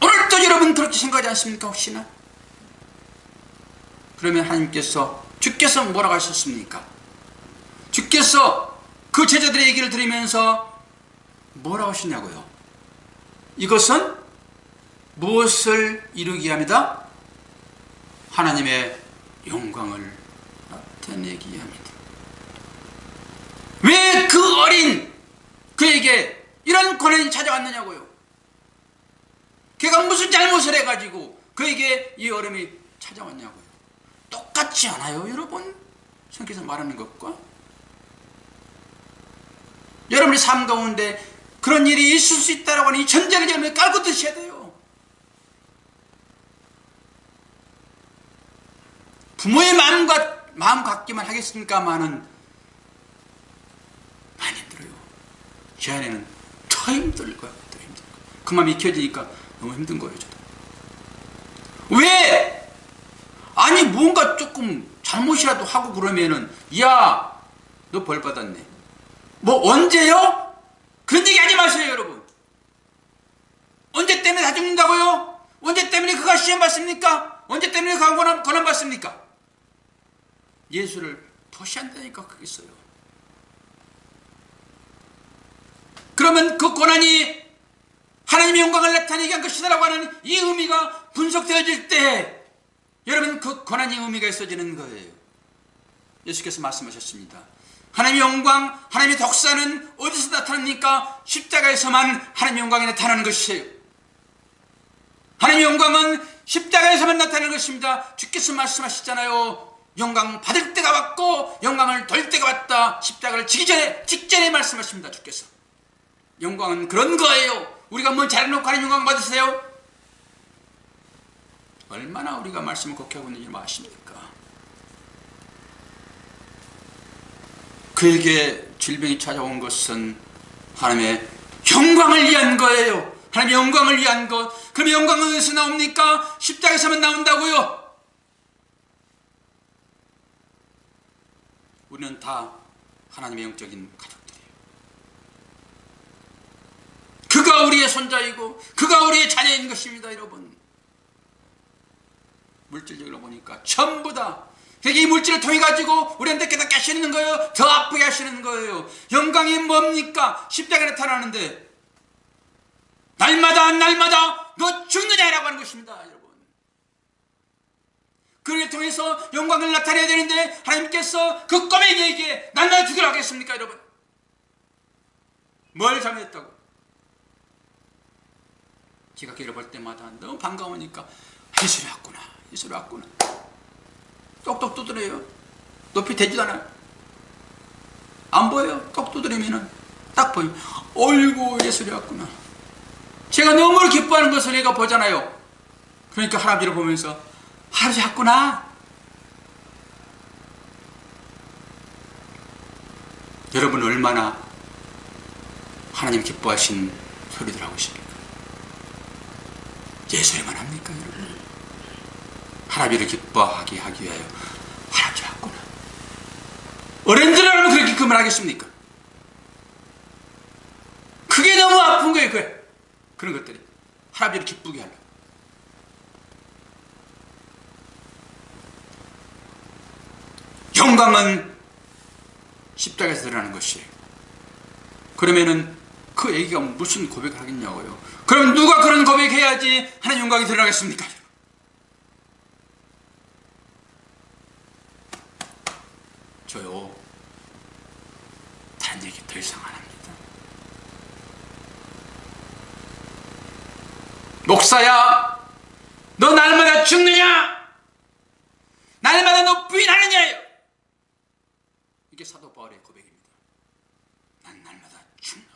오늘도 여러분 그렇게 생각하지 않습니까? 혹시나? 그러면 하나님께서 주께서 뭐라고 하셨습니까? 주께서 그 제자들의 얘기를 들으면서 뭐라고 하셨냐고요? 이것은 무엇을 이루기 합니다? 하나님의 영광을 나타내기 합니다. 왜 그 어린 그에게 이런 고난이 찾아왔느냐고요? 걔가 무슨 잘못을 해가지고 그에게 이 어려움이 찾아왔냐고요? 똑같지 않아요, 여러분? 성경에서 말하는 것과 여러분의 삶 가운데 그런 일이 있을 수 있다라고 하는 이 전제를 여러분이 깔고 드셔야 돼요. 부모의 마음 같기만 하겠습니까마는 많이 힘들어요. 제 안에는 더 힘들 거야. 더 힘들 거야. 그 마음이 익혀지니까 너무 힘든 거예요. 저도. 왜? 아니 뭔가 조금 잘못이라도 하고 그러면은 야, 너 벌 받았네. 뭐 언제요? 그런 얘기 하지 마세요, 여러분. 언제 때문에 다 죽는다고요? 언제 때문에 그가 시험 받습니까? 언제 때문에 그가 고난 받습니까? 예수를 도시한다니까 그게 있어요. 그러면 그 고난이 하나님의 영광을 나타내게 한 것이다라고 하는 이 의미가 분석되어질 때 여러분 그 고난의 의미가 있어지는 거예요. 예수께서 말씀하셨습니다. 하나님의 영광, 하나님의 독사는 어디서 나타납니까? 십자가에서만 하나님의 영광이 나타나는 것이에요. 하나님의 영광은 십자가에서만 나타나는 것입니다. 주께서 말씀하시잖아요. 영광 받을 때가 왔고 영광을 돌 때가 왔다. 십자가를 지기 전에 직전에 말씀하십니다. 주께서. 영광은 그런 거예요. 우리가 뭔 잘해놓고 하는 영광 받으세요? 얼마나 우리가 말씀을 곡해하고 있는지 아십니까? 그에게 질병이 찾아온 것은 하나님의 영광을 위한 거예요. 하나님의 영광을 위한 것. 그럼 영광은 어디서 나옵니까? 십자가에서만 나온다고요. 우리는 다 하나님의 영적인 가족들이에요. 그가 우리의 손자이고 그가 우리의 자녀인 것입니다. 여러분, 물질적으로 보니까 전부 다 이 물질을 통해 가지고 우리한테 깨닫게 하시는 거예요. 더 아프게 하시는 거예요. 영광이 뭡니까? 십자가에 나타나는데 날마다 너 죽느냐라고 하는 것입니다. 여러분, 그를 통해서 영광을 나타내야 되는데 하나님께서 그 꼬맹이에게 날마다 죽으라고 하겠습니까? 여러분, 뭘 잘못했다고? 제가 길을 볼 때마다 너무 반가우니까 예수를 왔구나, 예수를 왔구나. 똑똑 두드려요. 높이 되지도 않아요. 안 보여요. 똑 두드리면은 딱 보여요. 어이구, 예수를 왔구나. 제가 너무 기뻐하는 것을 얘가 보잖아요. 그러니까 할아버지를 보면서 할아버지 왔구나. 여러분, 얼마나 하나님 기뻐하신 소리들 하고 있습니까? 예수에만 합니까, 여러분? 할아버지를 기뻐하게 하기 위하여 할아버지 왔구나. 어른들이라면 그렇게 그 말 하겠습니까? 그게 너무 아픈 거예요. 그런 것들이 할아버지를 기쁘게 하려고. 영광은 십자가에서 드러나는 것이에요. 그러면은 그 얘기가 무슨 고백을 하겠냐고요. 그럼 누가 그런 고백해야지 하나님 영광이 드러나겠습니까? 저요, 다른 얘기 더 이상 안 합니다. 목사야, 너 날마다 죽느냐? 날마다 너 부인하느냐요? 이게 사도 바울의 고백입니다. 난 날마다 죽노라.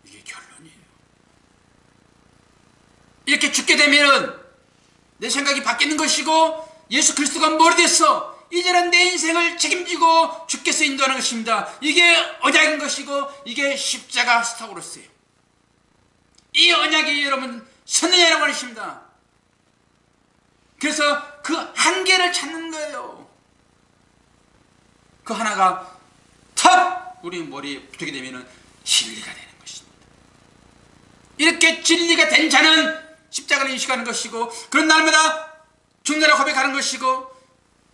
이게 결론이에요. 이렇게 죽게 되면 내 생각이 바뀌는 것이고 예수 그리스도가 머리 됐어. 이제는 내 인생을 책임지고 주께서 인도하는 것입니다. 이게 언약인 것이고 이게 십자가 스타우로스예요. 이 언약이 여러분 선언이라고 하는 것입니다. 그래서 그 한계를 찾는 거예요. 그 하나가 탁 우리 머리에 붙게 되면 진리가 되는 것입니다. 이렇게 진리가 된 자는 십자가를 인식하는 것이고 그런 날마다 죽느라 고백하는 것이고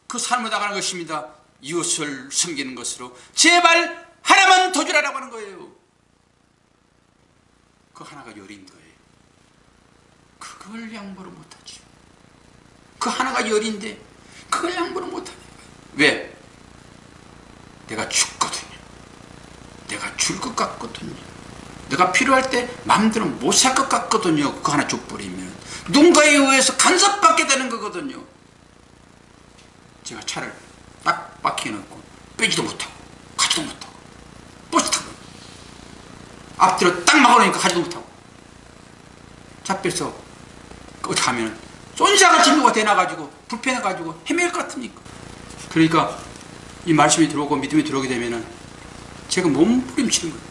그 삶을 나가는 것입니다. 이웃을 섬기는 것으로 제발 하나만 더 주라라고 하는 거예요. 그 하나가 열인 거예요. 그걸 양보를 못하죠. 그 하나가 열인데 그걸 양보를 못하는 거예요. 왜? 내가 죽거든요. 내가 줄 것 같거든요. 내가 필요할 때 마음대로 못 살 것 같거든요. 그거 하나 줘버리면 누군가에 의해서 간섭받게 되는 거거든요. 제가 차를 딱 박혀놓고 빼지도 못하고 가지도 못하고 버스 타고 앞뒤로 딱 막아놓으니까 가지도 못하고 차 빼서 어디 가면 쏜사같이 누가 대놔가지고 불편해가지고 헤맬 것 같으니까. 그러니까 이 말씀이 들어오고 믿음이 들어오게 되면은 제가 몸부림치는 거예요.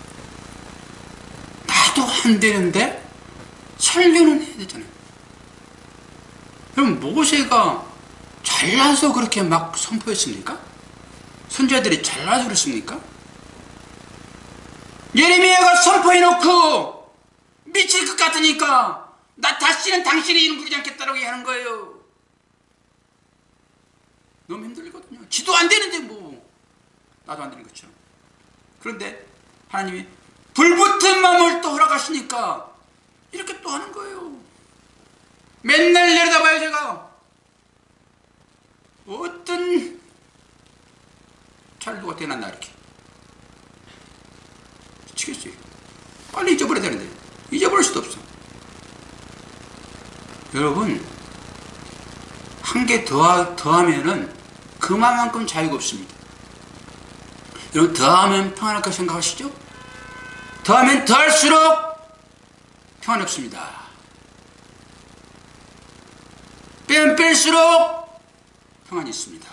나도 안 되는데 설교는 해야 되잖아요. 그럼 모세가 잘나서 그렇게 막 선포했습니까? 선지자들이 잘나서 그랬습니까? 예레미야가 선포해놓고 미칠 것 같으니까 나 다시는 당신의 이름 부르지 않겠다라고 하는 거예요. 너무 힘들거든요. 지도 안 되는데 뭐 나도 안 되는 것처럼. 그런데 하나님이 불붙은 마음을 또 허락하시니까 이렇게 또 하는 거예요. 맨날 내려다봐요. 제가 어떤 차를 누가 대놨나 이렇게 미치겠어요. 빨리 잊어버려야 되는데 잊어버릴 수도 없어. 여러분, 한 개 더하면은 그만큼 자유가 없습니다. 여러분, 더하면 평안할 거 생각하시죠? 더하면 더할수록 평안이 없습니다. 빼면 뺄수록 평안이 있습니다.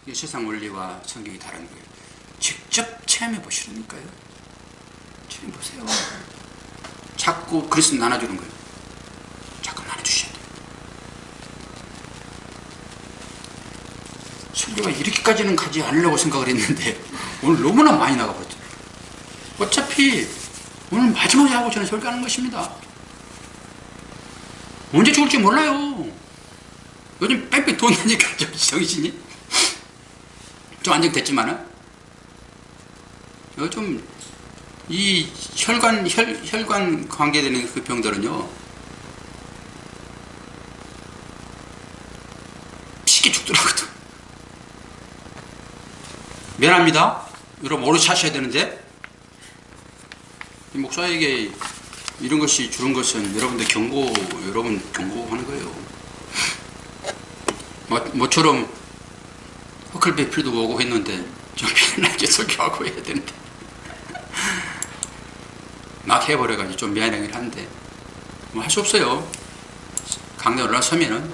이게 세상 원리와 성경이 다른 거예요. 직접 체험해 보시라니까요. 체험해 보세요. 자꾸 그리스도 나눠주는 거예요. 자꾸 나눠주셔야 돼요. 설교가 이렇게까지는 가지 않으려고 생각을 했는데 오늘 너무나 많이 나가버렸죠. 어차피 오늘 마지막에 하고 저는 설교하는 것입니다. 언제 죽을지 몰라요. 요즘 뺑뺑 돈다니까 정신이 좀 안정됐지만은 요즘 이 혈관 관계되는 그 병들은요 쉽게 죽더라고요. 미안합니다. 여러분 오래 사셔야 되는데 이 목사에게 이런 것이 주는 것은 여러분 경고하는 거예요. 모처럼 허클베필도 오고 했는데 좀 편하게 설교하고 해야 되는데 막 해버려가지고 좀 미안하긴 한데 뭐 할 수 없어요. 강대 올라서면은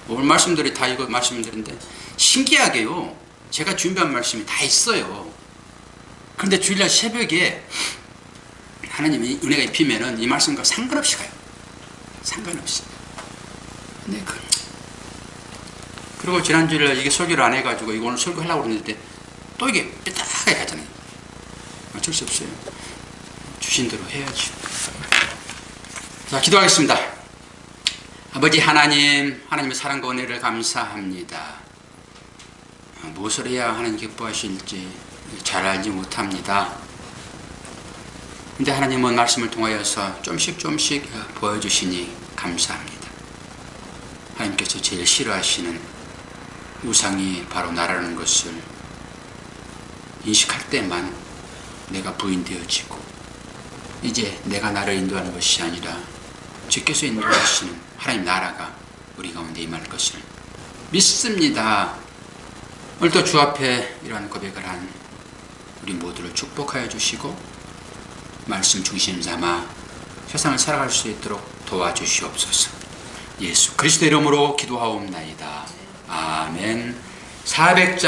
오늘 말씀들이 다 이거 말씀드린데 신기하게요 제가 준비한 말씀이 다 있어요. 그런데 주일날 새벽에 하나님이 은혜가 입히면은 이 말씀과 상관없이 가요. 상관없이. 네, 그리고 지난주일날 이게 설교를 안 해가지고 이거 오늘 설교하려고 했는데 또 이게 삐딱하게 가잖아요. 어쩔 수 없어요. 주신 대로 해야지. 자, 기도하겠습니다. 아버지 하나님, 하나님의 사랑과 은혜를 감사합니다. 무엇을 해야 하나님 기뻐하실지 잘 알지 못합니다. 근데 하나님은 말씀을 통하여서 좀씩 보여주시니 감사합니다. 하나님께서 제일 싫어하시는 우상이 바로 나라는 것을 인식할 때만 내가 부인되어지고 이제 내가 나를 인도하는 것이 아니라 주께서 인도하시는 하나님 나라가 우리 가운데 임할 것을 믿습니다. 오늘도 주 앞에 이러한 고백을 한 우리 모두를 축복하여 주시고 말씀 중심 삼아 세상을 살아갈 수 있도록 도와주시옵소서. 예수 그리스도 이름으로 기도하옵나이다. 아멘. 400장